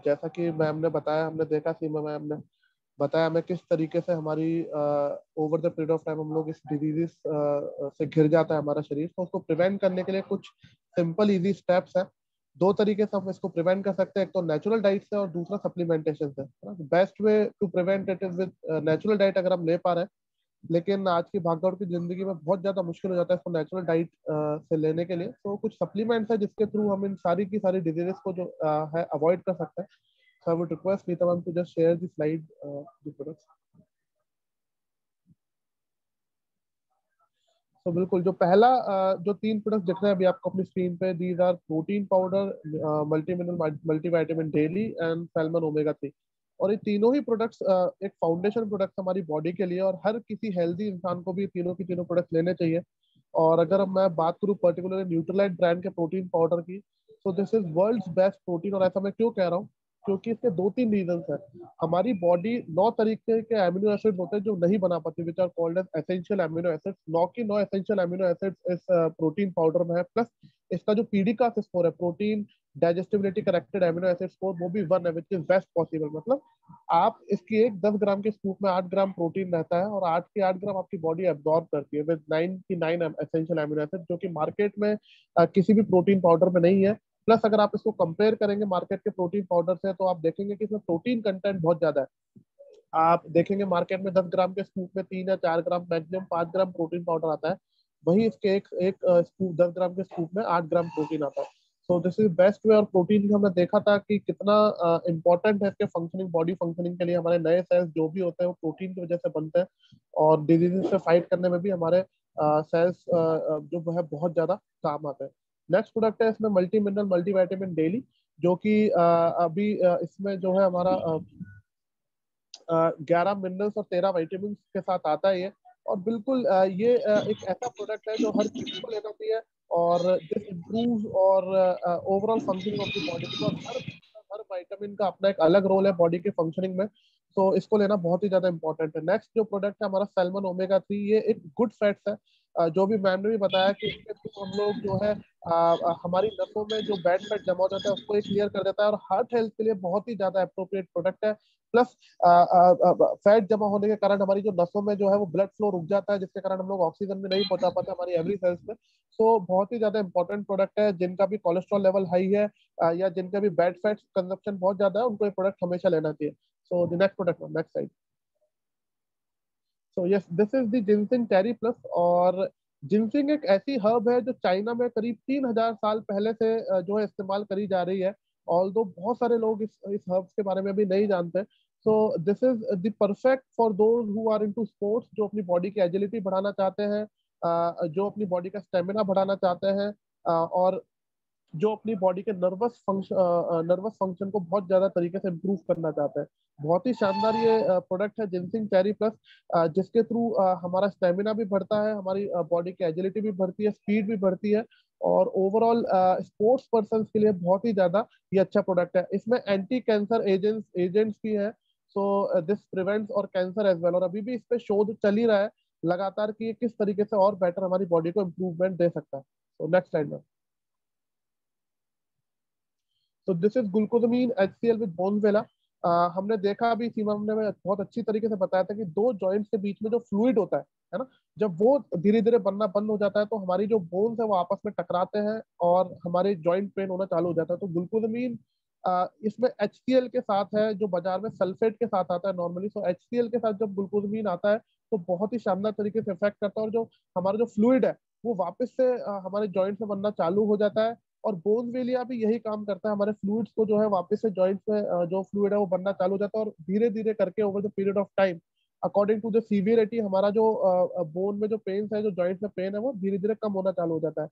जैसा कि मैम ने बताया, हमने देखा, सीमा मैम ने बताया हमें किस तरीके से हमारी over the period of time हम लोग इस डिजीजेस से घिर जाता है हमारा शरीर। तो उसको प्रिवेंट करने के लिए कुछ सिंपल इजी स्टेप्स हैं। दो तरीके से हम इसको प्रिवेंट कर सकते हैं, एक तो नेचुरल डाइट से और दूसरा सप्लीमेंटेशन से। Best way to prevent it is with natural diet अगर हम ले पा रहे हैं, लेकिन आज की भागदौड़ की जिंदगी में बहुत ज्यादा मुश्किल हो जाता है इसको नेचुरल डाइट से लेने के लिए। तो कुछ सप्लीमेंट्स है जिसके थ्रू हम इन सारी की सारी डिजीजेस को जो है अवॉइड कर सकते हैं। So I would request Neeta ma'am to just share the slide, the products. So बिल्कुल जो पहला जो 3 प्रोडक्ट दिख रहे हैं अभी आपको अपनी स्क्रीन पे, these are protein powder, multi mineral multivitamin daily and salmon omega 3। और ये तीनों ही प्रोडक्ट्स एक फाउंडेशन प्रोडक्ट हमारी बॉडी के लिए, और हर किसी हेल्दी इंसान को भी तीनों की तीनों प्रोडक्ट लेने चाहिए। और अगर मैं बात करूँ पर्टिकुलरली न्यूट्रीलाइट ब्रांड के प्रोटीन पाउडर की, तो this is world's best protein. और ऐसा मैं क्यों कह रहा हूँ, क्योंकि इसके 2-3 रीजंस हैं। हमारी बॉडी 9 तरीके के अमीनो एसिड होते हैं जो नहीं बना पाती, which are called as essential amino acids. 9 की 9 एसेंशियल अमीनो एसिड्स इस प्रोटीन पाउडर में है। प्लस इसका जो पीडीका स्कोर है, protein digestibility corrected amino acid score, वो भी 1 है, विच इज बेस्ट पॉसिबल। मतलब आप इसकी एक 10 ग्राम के स्कूप में 8 ग्राम प्रोटीन रहता है, और 8 के 8 ग्राम आपकी बॉडी एब्जॉर्ब करती है विद 9 की 9 एसेंशियल अमीनो एसिड, जो कि मार्केट में किसी भी प्रोटीन पाउडर में नहीं है। प्लस अगर आप इसको कंपेयर करेंगे मार्केट के प्रोटीन पाउडर से, तो आप देखेंगे कि इसमें प्रोटीन कंटेंट बहुत ज्यादा है। आप देखेंगे मार्केट में 10 ग्राम के स्कूप में 3 या 4 ग्राम, मैक्सिमम 5 ग्राम प्रोटीन पाउडर आता है। वही इसके एक स्कूप 10 ग्राम के स्कूप में 8 ग्राम प्रोटीन आता है। सो दिस इज बेस्ट वे। और प्रोटीन की हमने देखा था कि कितना इंपॉर्टेंट है इसके फंक्शनिंग, बॉडी फंक्शनिंग के लिए। हमारे नए सेल्स जो भी होते हैं वो प्रोटीन की वजह से बनते हैं, और डिजीजेस से फाइट करने में भी हमारे सेल्स जो है बहुत ज्यादा काम आते हैं। नेक्स्ट प्रोडक्ट है इसमें मल्टी मिनरल मल्टीविटामिन डेली, जो कि अभी इसमें जो है हमारा 11 मिनरल्स और 13 विटामिन के साथ आता है ये। और बिल्कुल ये एक ऐसा प्रोडक्ट है जो हर किसी को लेना चाहिए, और दिस इम्प्रूव्स और overall functioning of the body, because her vitamin का अपना एक अलग रोल है बॉडी के फंक्शनिंग में। तो इसको लेना बहुत ही ज्यादा इंपॉर्टेंट है। नेक्स्ट जो प्रोडक्ट है हमारा सैल्मन ओमेगा 3, ये एक गुड फैट्स है। जो भी मैम ने भी बताया कि इसके थ्रू हम लोग जो है हमारी नसों में जो बैड फैट जमा हो जाता है उसको ये क्लियर कर देता है, और हार्ट हेल्थ के लिए बहुत ही ज्यादा अप्रोप्रिएट प्रोडक्ट है। प्लस फैट जमा होने के कारण हमारी जो नसों में जो है वो ब्लड फ्लो रुक जाता है, जिसके कारण हम लोग ऑक्सीजन भी नहीं पहुंचा पाते हमारी एवरी सेल्स में। सो बहुत ही ज्यादा इंपॉर्टेंट प्रोडक्ट है। जिनका भी कोलेस्ट्रॉल लेवल हाई है या जिनका भी बैड फैट कंजप्शन बहुत ज्यादा है, उनको ये प्रोडक्ट हमेशा लेना चाहिए। So the next product, next side. So yes, this is the ginseng टेरी प्लस। और जिनसिंग एक ऐसी हर्ब है जो चाइना में करीब 3000 साल पहले से जो है इस्तेमाल करी जा रही है। ऑल्दो बहुत सारे लोग इस हर्ब्स के बारे में भी नहीं जानते। So this is the perfect for those who are into sports, जो अपनी बॉडी की एजिलिटी बढ़ाना चाहते हैं, जो अपनी बॉडी का स्टेमिना बढ़ाना चाहते हैं, और जो अपनी बॉडी के नर्वस फंक्शन को बहुत ज्यादा तरीके से इम्प्रूव करना चाहते हैं। बहुत ही शानदार ये प्रोडक्ट है जिनसिंग टेरी प्लस, जिसके थ्रू हमारा स्टेमिना भी बढ़ता है, हमारी बॉडी की एजिलिटी भी बढ़ती है, स्पीड भी बढ़ती है, और ओवरऑल स्पोर्ट्स पर्सन के लिए बहुत ही ज्यादा ये अच्छा प्रोडक्ट है। इसमें एंटी कैंसर एजेंट्स भी है, सो दिस प्रिवेंट्स और कैंसर एज वेल। और अभी भी इस पे शोध चल ही रहा है लगातार कि ये किस तरीके से और बेटर हमारी बॉडी को इम्प्रूवमेंट दे सकता है। तो नेक्स्ट स्लाइड में। तो दिस इज ग्लूकोजामीन HCl विद बोनवेला। हमने देखा अभी सीमा ने बहुत अच्छी तरीके से बताया था कि दो जॉइंट्स के बीच में जो फ्लूइड होता है ना, जब वो धीरे धीरे बनना बंद हो जाता है तो हमारी जो बोन्स है वो आपस में टकराते हैं और हमारे जॉइंट पेन होना चालू हो जाता है। तो ग्लूकोजामीन इसमें HCl के साथ है, जो बाजार में सल्फेट के साथ आता है नॉर्मली। सो HCl के साथ जब ग्लूकोजामीन आता है तो बहुत ही शानदार तरीके से इफेक्ट करता है, और जो हमारा जो फ्लूइड है वो वापस से हमारे जॉइंट में बनना चालू हो जाता है। और बोनवेलिया भी यही काम करता है, हमारे फ्लूइड्स को जो है वापस से जॉइंट्स में जो फ्लूइड है वो बनना चालू हो जाता है, और धीरे धीरे करके over the period of time according to the severity हमारा जो बोन में जो पेन है, जो जॉइंट में पेन है, वो धीरे धीरे कम होना चालू हो जाता है।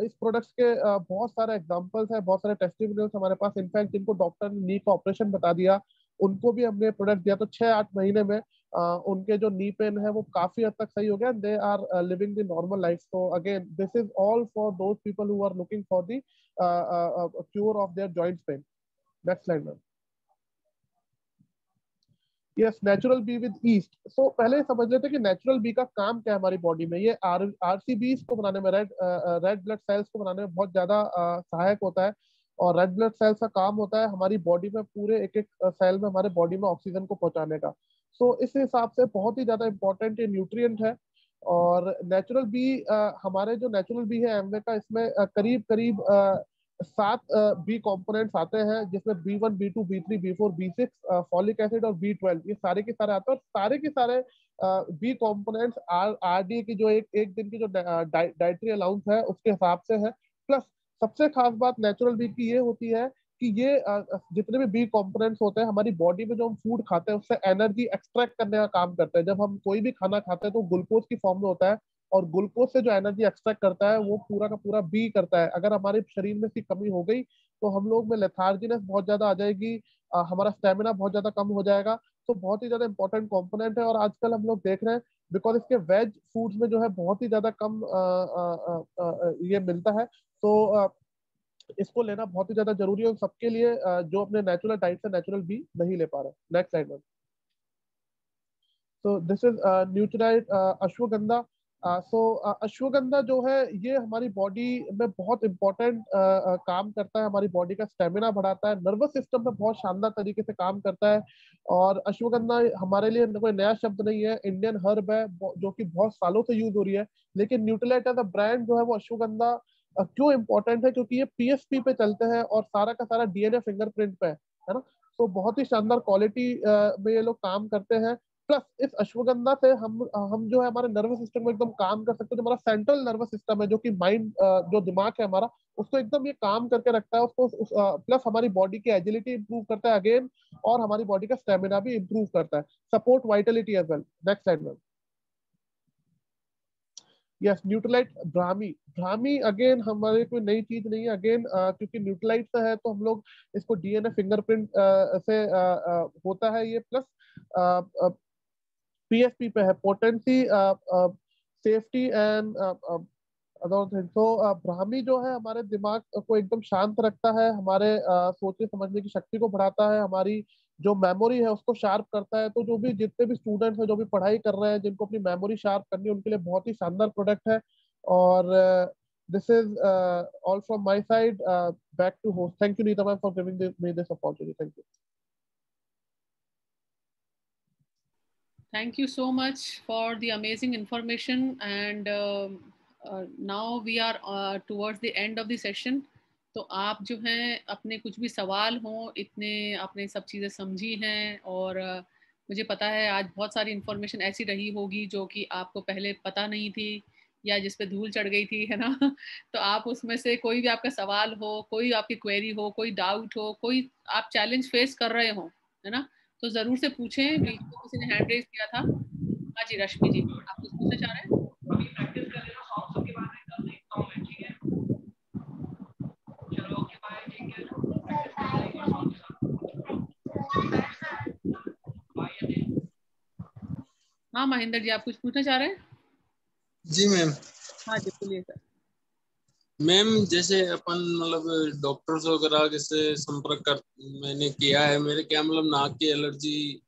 इस प्रोडक्ट्स के बहुत सारे एग्जांपल्स हैं, बहुत सारे टेस्टिमोनियल्स हमारे पास। इनफैक्ट जिनको डॉक्टर ने नी का ऑपरेशन बता दिया उनको भी हमने प्रोडक्ट दिया तो 6-8 महीने में उनके जो नी पेन है वो काफी हद तक सही हो गया। They are living the normal life. So again this is all for those people who are looking for the cure of their joint pain. Next slide में। Yes, natural B with yeast. So पहले समझ लेते हैं कि natural B का काम क्या है हमारी बॉडी में। ये RCBs को बनाने में, रेड ब्लड सेल्स को बनाने में बहुत ज्यादा सहायक होता है। और रेड ब्लड सेल्स का काम होता है हमारी बॉडी में पूरे एक एक सेल में हमारे बॉडी में ऑक्सीजन को पहुंचाने का। सो इस हिसाब से बहुत ही ज्यादा इंपॉर्टेंट ये न्यूट्रिएंट है। और नेचुरल बी, हमारे जो नेचुरल बी है एमवे का, इसमें करीब करीब 7 बी कंपोनेंट्स आते हैं, जिसमें B1, B2, B3, B4, B6, folic acid और B12, ये सारे के सारे आते हैं। और सारे के सारे बी कंपोनेंट्स RDA की जो एक दिन की जो डाइटरी अलाउंस है उसके हिसाब से है। प्लस सबसे खास बात नेचुरल बी की ये होती है कि ये जितने भी बी कंपोनेंट्स होते हैं हमारी बॉडी में जो हम फूड खाते हैं उससे एनर्जी एक्सट्रैक्ट करने का काम करते हैं। जब हम कोई भी खाना खाते हैं तो ग्लूकोज की फॉर्म में होता है, और ग्लूकोज से जो एनर्जी एक्सट्रैक्ट करता है वो पूरा का पूरा बी करता है। अगर हमारे शरीर में इसकी कमी हो गई तो हम लोग में लेथार्जीनेस बहुत ज्यादा आ जाएगी, हमारा स्टेमिना बहुत ज्यादा कम हो जाएगा। तो बहुत ही ज्यादा इंपॉर्टेंट कंपोनेंट है। और आजकल हम लोग देख रहे हैं बिकॉज इसके वेज फूड्स में जो है बहुत ही ज्यादा कम ये मिलता है। तो इसको लेना बहुत ही ज्यादा जरूरी है सबके लिए जो अपने नेचुरल डाइट से नेचुरल बी नहीं ले पा रहे। नेक्स्ट स्लाइड में। तो दिस इज न्यूट्राइट अश्वगंधा। अश्वगंधा जो है ये हमारी बॉडी में बहुत इंपॉर्टेंट काम करता है, हमारी बॉडी का स्टेमिना बढ़ाता है, नर्वस सिस्टम में बहुत शानदार तरीके से काम करता है। और अश्वगंधा हमारे लिए कोई नया शब्द नहीं है, इंडियन हर्ब है जो कि बहुत सालों से यूज हो रही है। लेकिन न्यूट्रीलाइट एज अ ब्रांड जो है वो अश्वगंधा क्यों इंपॉर्टेंट है, क्योंकि ये PSP पे चलते हैं और सारा का सारा DNA फिंगरप्रिंट पे है ना। तो बहुत ही शानदार क्वालिटी में ये लोग काम करते हैं। प्लस इस अश्वगंधा से हम जो है हमारे नर्वस सिस्टम में एकदम काम कर सकते हैं। जो हमारा सेंट्रल नर्वस सिस्टम है, जो कि माइंड, जो दिमाग है हमारा, उसको एकदम ये काम करके रखता है उसको। प्लस हमारी बॉडी की एजिलिटी इंप्रूव करता है अगेन, और हमारी बॉडी का स्टेमिना भी इंप्रूव करता है, support vitality as well. Next slide में। Yes, Nutrilite Brahmi. Brahmi again हमारे कोई नई चीज नहीं है अगेन, क्योंकि न्यूट्रलाइट से है तो हम लोग इसको DNA फिंगरप्रिंट से होता है ये। प्लस PSP पे है, potency, safety and other thing. तो ब्राह्मी जो है हमारे दिमाग को एकदम शांत रखता है, हमारे सोचने समझने की शक्ति को बढ़ाता है, हमारी जो मेमोरी है उसको शार्प करता है। तो जो भी जितने भी स्टूडेंट्स हैं जो भी पढ़ाई कर रहे हैं, जिनको अपनी मेमोरी शार्प करनी है, उनके लिए बहुत ही शानदार प्रोडक्ट है। और this is all from my side. Back to host. Thank you Neeta ma'am for giving me this opportunity. Thank you. Thank you so much for the amazing information. And now we are towards the end of the session. तो आप जो हैं अपने कुछ भी सवाल हों, इतने आपने सब चीज़ें समझी हैं, और मुझे पता है आज बहुत सारी इन्फॉर्मेशन ऐसी रही होगी जो कि आपको पहले पता नहीं थी या जिस पे धूल चढ़ गई थी, है ना। तो आप उसमें से कोई भी आपका सवाल हो, कोई आपकी क्वेरी हो, कोई डाउट हो, कोई आप चैलेंज फेस कर रहे हो, है ना, तो जरूर से पूछें। बीच में किसी ने हैंड रेज किया था। हाँ जी, रश्मि जी, आप कुछ पूछना चाह रहे हैं? अभी प्रैक्टिस कर लेना सॉन्ग सबके बारे में, कल देखता हूं मैं, ठीक है? चलो okay, bye, take care, practice करना एक बार सॉन्ग के साथ। बाय अनिल। हाँ महेंद्र जी, आप कुछ पूछना चाह रहे हैं? जी मैम। हाँ जी, बोलिए सर। मैम जैसे अपन मतलब डॉक्टर्स वगैरह से संपर्क कर मैंने किया है, मेरे क्या मतलब नाक की एलर्जी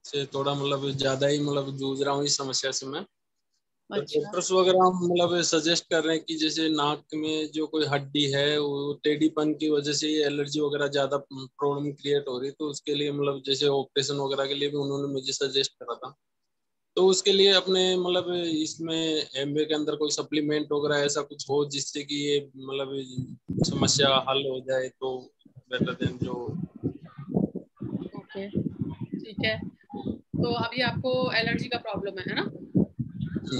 से थोड़ा मतलब ज्यादा ही मतलब जूझ रहा हूँ इस समस्या से मैं। तो अच्छा। डॉक्टर्स वगैरह मतलब सजेस्ट कर रहे हैं कि जैसे नाक में जो कोई हड्डी है वो टेढ़ीपन की वजह से ये एलर्जी वगैरह ज्यादा प्रॉब्लम क्रिएट हो रही, तो उसके लिए मतलब जैसे ऑपरेशन वगैरह के लिए भी उन्होंने मुझे सजेस्ट करा था। तो उसके लिए अपने मतलब इसमें एमबीए के अंदर कोई सप्लीमेंट वगैरह ऐसा कुछ हो जिससे कि ये मतलब समस्या हल हो जाए तो बेटर देन जो। ओके, ठीक है। तो अभी आपको एलर्जी का प्रॉब्लम है ना? जी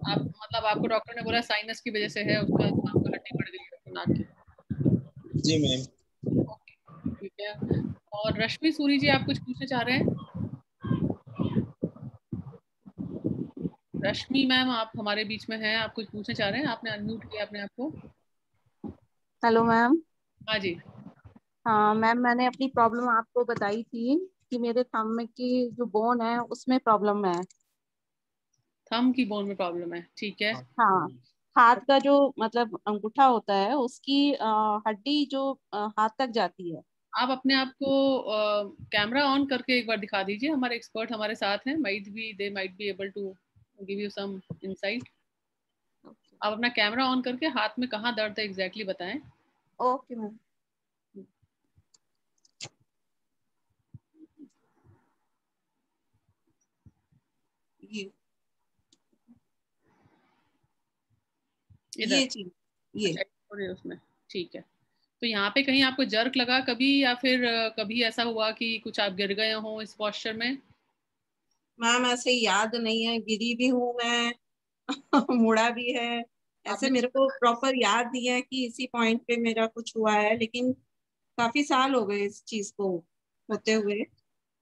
आप मतलब आपको डॉक्टर ने बोला साइनस की वजह से है, उसका आपको हड्डी बढ़ गई है नाक की। जी मैम। ओके, ठीक है। और रश्मि सूरी जी, आप कुछ पूछना चाह रहे हैं? रश्मि मैम, आप हमारे बीच में हैं, आप कुछ पूछना चाह रहे हैं? आपने अनम्यूट किया अपने आप को। Hello ma'am. हाँ जी। हाँ मैम, मैंने अपनी प्रॉब्लम आपको बताई थी कि मेरे थंब में की जो बोन है उसमें प्रॉब्लम है। थंब की बोन में प्रॉब्लम है, ठीक है। हाँ, हाथ का जो मतलब अंगूठा होता है उसकी हड्डी जो हाथ तक जाती है। आप अपने आप को कैमरा ऑन करके एक बार दिखा दीजिए, हमारे एक्सपर्ट हमारे साथ हैं, they might be able to give you some insight. आप अपना कैमरा ऑन करके हाथ में कहाँ दर्द है एग्जैक्टली बताएं। Okay ma'am. ये इधर? चीज ये अच्छा, हो रही है उसमें, ठीक है। तो यहाँ पे कहीं आपको जर्क लगा कभी, या फिर कभी ऐसा हुआ कि कुछ आप गिर गए हो इस पोस्चर में? मैम ऐसे याद नहीं है, गिरी भी हूँ मैं मुड़ा भी है। ऐसे आपने मेरे को प्रॉपर याद नहीं है कि इसी पॉइंट पे मेरा कुछ हुआ है, लेकिन काफी साल हो गए इस चीज को होते हुए।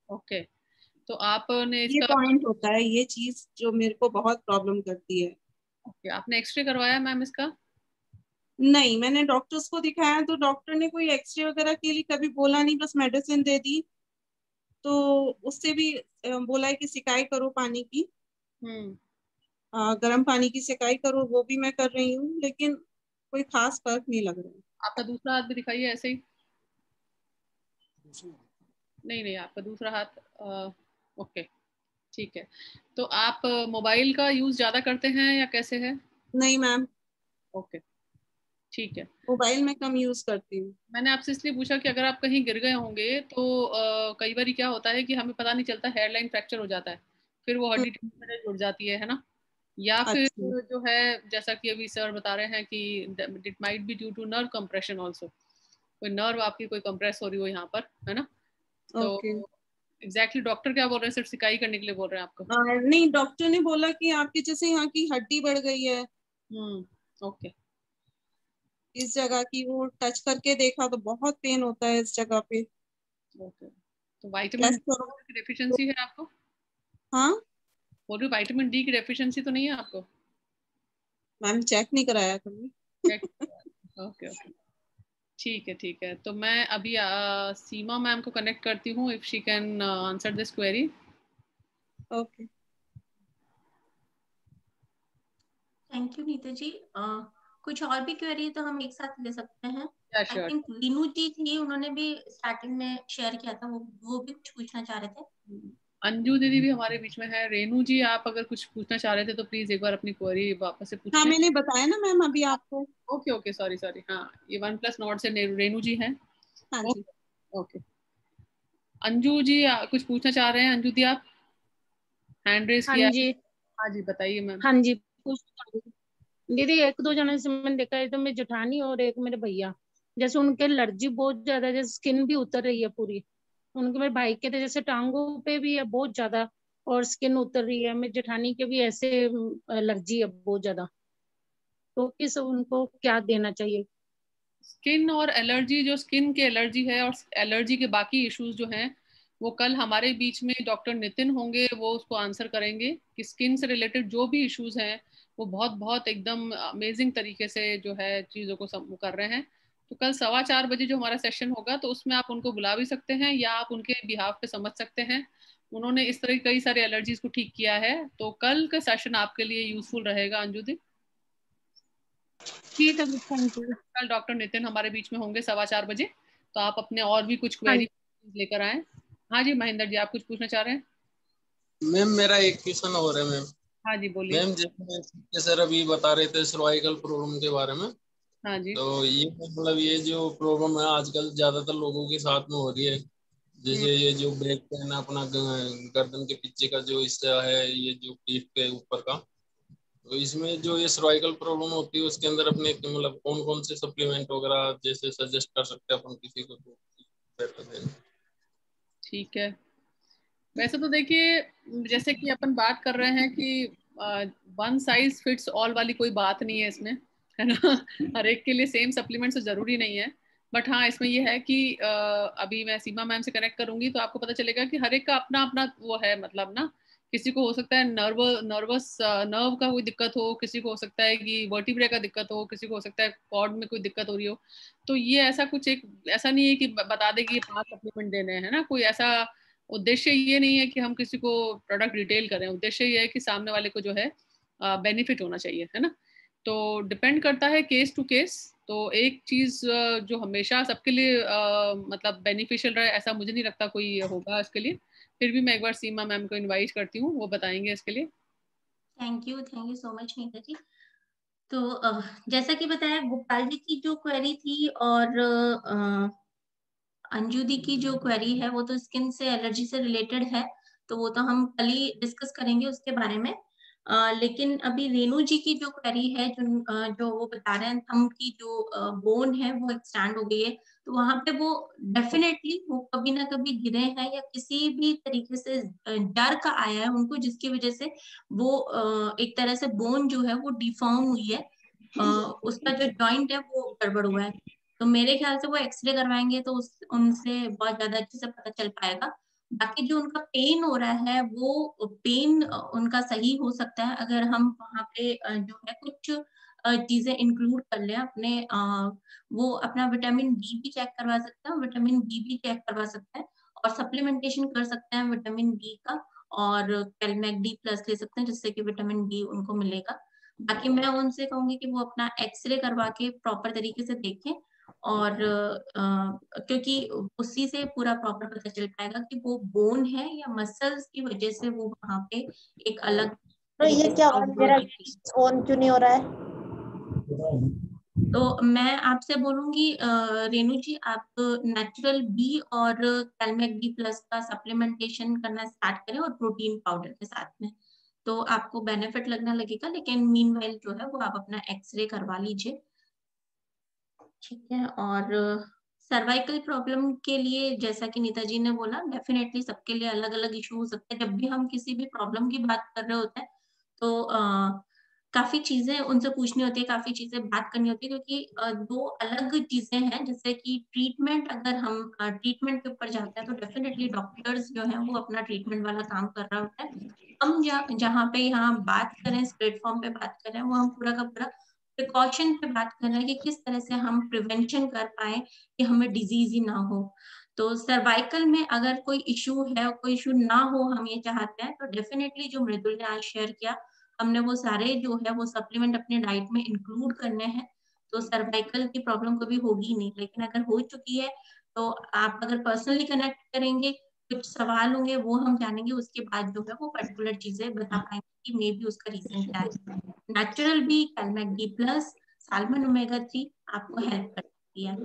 ओके, तो आपने ये इसका पॉइंट होता है, ये चीज जो मेरे को बहुत प्रॉब्लम करती है। ओके, आपने एक्सरे करवाया मैम इसका? नहीं, मैंने डॉक्टर्स को दिखाया तो डॉक्टर ने कोई एक्सरे वगैरह के लिए कभी बोला नहीं, बस मेडिसिन दे दी। तो उससे भी बोला है कि सिकाई करो पानी की, हम्म। गर्म पानी की सिकाई करो, वो भी मैं कर रही हूँ, लेकिन कोई खास फर्क नहीं लग रहा है। आपका दूसरा हाथ भी दिखाइए ऐसे ही। नहीं नहीं, आपका दूसरा हाथ ओके, ठीक है। तो आप मोबाइल का यूज ज्यादा करते हैं या कैसे है? नहीं मैम, ओके, ठीक है। मोबाइल में कम यूज करती हूँ। मैंने आपसे इसलिए पूछा कि अगर आप कहीं गिर गए होंगे तो कई बार क्या होता है कि हमें पता नहीं चलता, हेयरलाइन फ्रैक्चर हो जाता है, फिर वो हड्डी हम्म, जुड़ जाती है ना? या फिर अच्छा। जो है, जैसा कि अभी सर बता रहे हैं कि it might be due to nerve compression also, कोई नर्व आपकी कोई कंप्रेस हो रही हो यहाँ पर, है ना? तो ओके। एग्जैक्टली डॉक्टर क्या बोल रहे हैं? सिर्फ सिकाई करने के लिए बोल रहे हैं आपको? नहीं, डॉक्टर ने बोला कि आपकी जैसे यहाँ की हड्डी बढ़ गई है ओके इस जगह की, वो टच करके देखा तो बहुत पेन होता है इस जगह पे। ओके। तो विटामिन प्रेस डी करो की तो। डेफिशिएंसी है आपको? हाँ बोल रही विटामिन डी की डेफिशिएंसी तो नहीं है आपको? मैम, चेक नहीं कराया कभी। चेक। ओके ओके, ठीक है ठीक है। तो मैं अभी सीमा मैम को कनेक्ट करती हूँ, if she can answer this query. Okay. Thank you Nita ji. कुछ और भी क्वेरी तो हम एक साथ ले सकते हैं। या आई श्योर। थिंक रीनू जी थी, उन्होंने भी स्टार्टिंग में शेयर किया था, वो भी कुछ पूछना चाह रहे थे। अंजू दीदी भी हमारे बीच में है। रेनू जी, आप अगर कुछ पूछना चाह रहे थे तो प्लीज एक बार अपनी क्वेरी वापस से पूछ हाँ, लें। मैंने बताया ना मैम अभी आपको। ओके ओके, सॉरी सॉरी, हाँ, ये वन प्लस नॉट से रेनू जी हैं। हाँ जी। Okay okay. अंजू जी कुछ पूछना चाह रहे हैं? अंजू दी, आप हैंड रेस हाँ किया है। जी। हाँ जी, बताइए मैम। हाँ जी, दीदी एक दो जने से मैंने देखा है, तो मेरी जेठानी और एक मेरे भैया, जैसे उनके एलर्जी बहुत ज्यादा है, जैसे स्किन भी उतर रही है पूरी। उनके मेरे भाई के थे जैसे टांगों पे भी है बहुत ज्यादा, और स्किन उतर रही है। मेरी जेठानी के भी ऐसे एलर्जी है बहुत ज्यादा। तो किस उनको क्या देना चाहिए? स्किन और एलर्जी, जो स्किन के एलर्जी है और एलर्जी के बाकी इश्यूज जो हैं, वो कल हमारे बीच में डॉक्टर नितिन होंगे, वो उसको आंसर करेंगे कि स्किन से रिलेटेड जो भी इश्यूज हैं वो बहुत बहुत एकदम अमेजिंग तरीके से जो है चीज़ों को कर रहे हैं। तो कल 4:15 बजे जो हमारा सेशन होगा, तो उसमें आप उनको बुला भी सकते हैं या आप उनके बिहाफ पे समझ सकते हैं। उन्होंने इस तरह की कई सारे एलर्जीज को ठीक किया है, तो कल का सेशन आपके लिए यूजफुल रहेगा अंजू दी। ठीक है, थैंक यू। कल डॉक्टर नितिन हमारे बीच में होंगे 4:15 बजे, तो आप अपने और भी कुछ हाँ क्वेरी लेकर आए। हाँ जी महेंद्र जी, आप कुछ पूछना चाह रहे हैं? मैम मेरा एक क्वेश्चन और है मैम। हाँ जी बोलिए। मैम जैसे सर अभी बता रहे थे सर्वाइकल प्रॉब्लम के बारे में, हाँ जी। तो ये मतलब ये जो प्रॉब्लम है आजकल ज्यादातर लोगों के साथ में हो रही है, जैसे ये जो बैक पेन अपना गर्दन के पीछे का जो हिस्सा है, ये जो पीठ के ऊपर का, तो इसमें जो ये सर्वाइकल प्रॉब्लम होती है उसके अंदर अपने मतलब कौन कौन से सप्लीमेंट वगैरह जैसे सजेस्ट कर सकते हैं अपन किसी को तो बेटर है। ठीक है, वैसे तो देखिए जैसे कि अपन बात कर रहे हैं कि वन साइज फिट्स ऑल वाली कोई बात नहीं है इसमें, है ना। हर एक के लिए सेम सप्लीमेंट्स तो जरूरी नहीं है। बट हाँ इसमें ये है कि अभी मैं सीमा मैम से कनेक्ट करूंगी तो आपको पता चलेगा कि हर एक का अपना अपना वो है, मतलब ना किसी को हो सकता है नर्व का कोई दिक्कत हो, किसी को हो सकता है कि वर्टिब्रे का दिक्कत हो, किसी को हो सकता है कॉर्ड में कोई दिक्कत हो रही हो। तो ये ऐसा कुछ एक ऐसा नहीं है कि बता दे कि ये 5 सप्लीमेंट देने हैं ना, कोई ऐसा उद्देश्य ये नहीं है कि हम किसी को प्रोडक्ट रिटेल करें। उद्देश्य ये है कि सामने वाले को जो है बेनिफिट होना चाहिए, है ना। तो डिपेंड करता है केस टू केस। तो एक चीज जो हमेशा सबके लिए मतलब बेनिफिशियल रहे ऐसा मुझे नहीं लगता कोई होगा इसके लिए। फिर भी मैं एक बार सीमा मैम को इनवाइट करती हूँ, वो बताएंगे इसके लिए। Thank you so much Nita ji. तो जैसा कि बताया गोपाल जी की जो क्वेरी थी और अंजू दी की जो क्वेरी है वो तो स्किन से एलर्जी से रिलेटेड है, तो वो तो हम कल ही डिस्कस करेंगे उसके बारे में। लेकिन अभी रेनू जी की जो क्वेरी है जो वो बता रहे हैं थंब की जो बोन है वो एक्सटेंड हो गई है, तो वहां पे वो डेफिनेटली वो कभी ना कभी गिरे हैं या किसी भी तरीके से डर का आया है उनको, जिसकी वजह से वो एक तरह से बोन जो है वो डिफॉर्म हुई है, उसका जो जॉइंट है वो गड़बड़ हुआ है। तो मेरे ख्याल से वो एक्सरे करवाएंगे तो उनसे बहुत ज्यादा अच्छे से पता चल पाएगा। बाकी जो उनका पेन हो रहा है वो पेन उनका सही हो सकता है अगर हम वहाँ पे जो है कुछ चीजें इंक्लूड कर लें अपने वो अपना विटामिन डी भी चेक करवा सकते हैं, विटामिन डी भी चेक करवा सकते हैं और सप्लीमेंटेशन कर सकते हैं विटामिन डी का, और कैलमैक डी प्लस ले सकते हैं जिससे कि विटामिन डी उनको मिलेगा। बाकी मैं उनसे कहूंगी कि वो अपना एक्सरे करवा के प्रॉपर तरीके से देखें, और क्योंकि उसी से पूरा प्रॉपर पता चल पाएगा कि वो बोन है या मसल्स की वजह से वो वहां पे एक अलग तो ये क्या हो रहा है, मेरा ऑन क्यों नहीं हो रहा है? तो मैं आपसे बोलूंगी रेनू जी, आप नेचुरल बी और कैलमैक डी प्लस का सप्लीमेंटेशन करना स्टार्ट करें और प्रोटीन पाउडर के साथ में, तो आपको बेनिफिट लगने लगेगा। लेकिन मीनवाइल जो है वो आप अपना एक्सरे करवा लीजिए, ठीक है। और सर्वाइकल प्रॉब्लम के लिए जैसा कि नीता जी ने बोला, डेफिनेटली सबके लिए अलग अलग इशू हो सकते हैं। जब भी हम किसी भी प्रॉब्लम की बात कर रहे होते हैं तो काफी चीजें उनसे पूछनी होती है, काफी चीजें बात करनी होती है, क्योंकि दो अलग चीजें हैं। जैसे कि ट्रीटमेंट, अगर हम ट्रीटमेंट के ऊपर जाते हैं तो डेफिनेटली डॉक्टर्स जो है वो अपना ट्रीटमेंट वाला काम कर रहा होता है। हम जहाँ पे यहाँ बात करें, इस प्लेटफॉर्म पे बात करें, वो हम पूरा का पूरा प्रिकॉशन पे बात कर रहे हैं कि किस तरह से हम प्रिवेंशन कर पाए कि हमें डिजीज ही ना हो। तो सर्वाइकल में अगर कोई इशू है, कोई इशू ना हो हम ये चाहते हैं, तो डेफिनेटली जो मृदुल ने आज शेयर किया, हमने वो सारे जो है वो सप्लीमेंट अपने डाइट में इंक्लूड करने हैं, तो सर्वाइकल की प्रॉब्लम कभी होगी ही नहीं। लेकिन अगर हो चुकी है तो आप अगर पर्सनली कनेक्ट करेंगे, कुछ सवाल होंगे वो हम जानेंगे, उसके बाद जो है वो पर्टिकुलर चीजें बता पाएंगे कि मे बी उसका रीजन क्या है। Natural B, Calmag D plus, salmon omega 3 आपको हेल्प कर सकती है।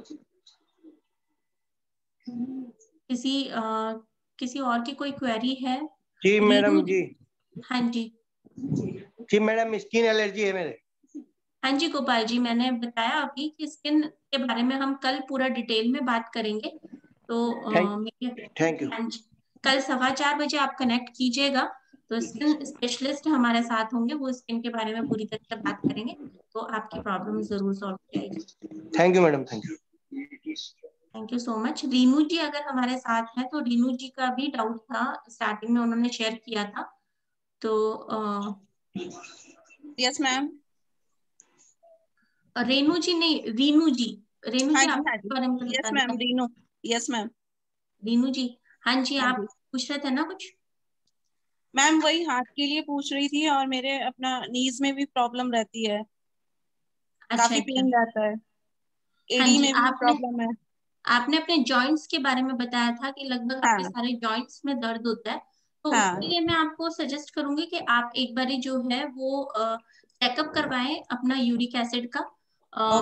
किसी और की कोई क्वेरी है? जी मैडम जी। हाँ जी। जी मैडम, स्किन एलर्जी है मेरे। हाँ जी गोपाल जी, मैंने बताया अभी कि स्किन के बारे में हम कल पूरा डिटेल में बात करेंगे। तो थैंक यू। हाँ जी, कल 4:15 बजे आप कनेक्ट कीजिएगा, तो स्किन स्पेशलिस्ट हमारे साथ होंगे, वो स्किन के बारे में पूरी तरह से बात करेंगे, तो आपकी प्रॉब्लम जरूर सॉल्व हो जाएगी। Thank you madam, thank you. Thank you so much. Renu ji अगर हमारे साथ हैं, तो रीनू जी का भी डाउट था, स्टार्टिंग में उन्होंने शेयर किया था, तो यस मैम। रेनू जी नहीं, रीनू जी। रेनू हाँ जी जी, आप हाँ जी। बारे में यस बता मैम, दीजिए। रीनू। Yes ma'am. रीनू जी, हाँ जी, हाँ आप जी पूछ रहे थे ना कुछ? मैम, वही हाथ के लिए पूछ रही थी, और मेरे अपना नीज में भी प्रॉब्लम रहती है। काफी पेन रहता है, एडी में भी प्रॉब्लम है। आपने अपने जॉइंट्स के बारे में बताया था कि लगभग आपके सारे जॉइंट्स में दर्द होता है, तो उसके लिए मैं आपको सजेस्ट करूंगी कि आप एक बारी जो है वो चेकअप करवाएं अपना यूरिक एसिड का।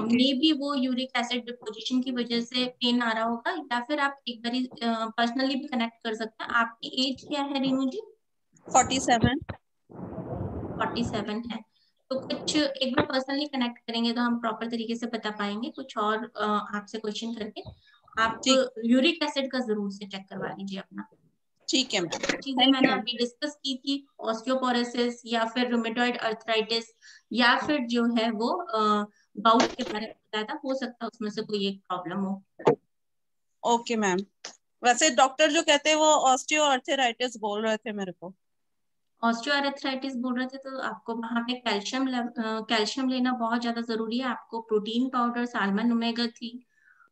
मे बी वो यूरिक एसिड डिपोजिशन की वजह से पेन आ रहा होगा, या फिर आप एक बारी पर्सनली भी कनेक्ट कर सकते हैं। आपकी एज क्या है रीनू जी? 47 है। तो कुछ एक बार पर्सनली कनेक्ट करेंगे तो हम प्रॉपर तरीके से बता पाएंगे। कुछ और आपसे क्वेश्चन करके आप यूरिक एसिड का जरूर से चेक करवा लीजिए अपना। ठीक है। चीजें मैंने अभी डिस्कस की थी, ऑस्टियोपोरोसिस या फिर रूमेटॉइड अर्थराइटिस या फिर जो है वो बाउट के बारे में बताया था, हो सकता है उसमें से कोई एक प्रॉब्लम हो। Okay ma'am. वैसे डॉक्टर जो कहते हैं वो ऑस्टियोआर्थराइटिस बोल रहे थे मेरे को। ऑस्टियोआर्थराइटिस बोल रहे थे तो आपको वहां पे कैल्शियम लेना बहुत ज्यादा जरूरी है। आपको प्रोटीन पाउडर, साल्मन ओमेगा 3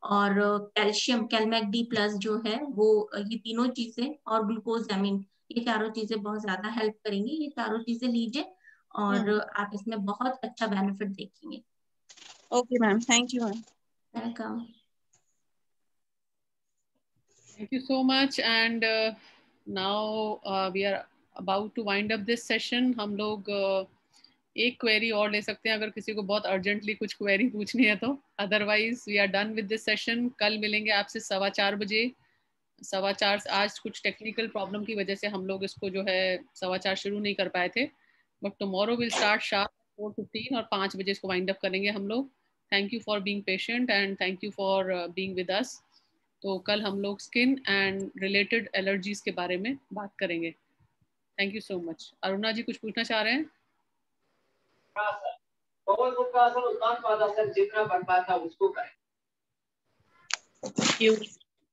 और कैल्शियम कैलमैक डी प्लस जो है वो, ये तीनों चीजें और ग्लूकोजामिन, ये चारों चीजें बहुत ज्यादा हेल्प करेंगी। ये चारों चीजें लीजिए और आप इसमें बहुत अच्छा बेनिफिट देखेंगे। Okay ma'am, thank you ma'am. Welcome. Thank you so much. And now we are about to wind up this session. हम लोग एक क्वेरी और ले सकते हैं अगर किसी को बहुत अर्जेंटली कुछ क्वेरी पूछनी है तो। Otherwise we are done with this session. कल मिलेंगे आपसे 4:15 बजे। 4:15 आज कुछ टेक्निकल प्रॉब्लम की वजह से हम लोग इसको जो है 4:15 शुरू नहीं कर पाए थे, but tomorrow will start sharp 4:15 और 5 बजे इसको वाइंड अप करेंगे हम लोग। Thank you for being patient and thank you for being with us. तो कल हम लोग स्किन एंड रिलेटेड एलर्जीज के बारे में बात करेंगे। Thank you so much. Aruna ji कुछ पूछना चाह रहे हैं? जितना बन पाता उसको करें।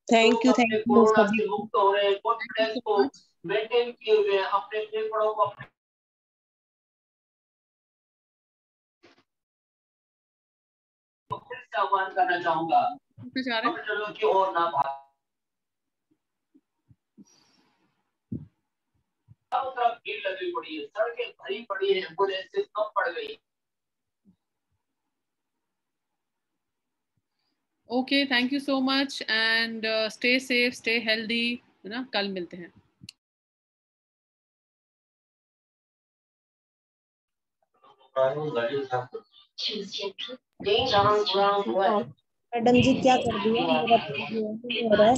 थैंक यू कोरोना से मुक्त हो रहे हैं, कॉन्फिडेंस को मेंटेन किए हुए हैं, अपने फेफड़ों को फिर से आह्वान करना चाहूंगा की ओर ना भाग। चारों तरफ भीड़ लगी पड़ी है, सड़कें भरी पड़ी है, एम्बुलेंसेस कम पड़ गई। Okay, thank you so much and stay safe, stay healthy, है ना। कल मिलते हैं। मैडम जी क्या कर दिया, मेरा हो रहा है।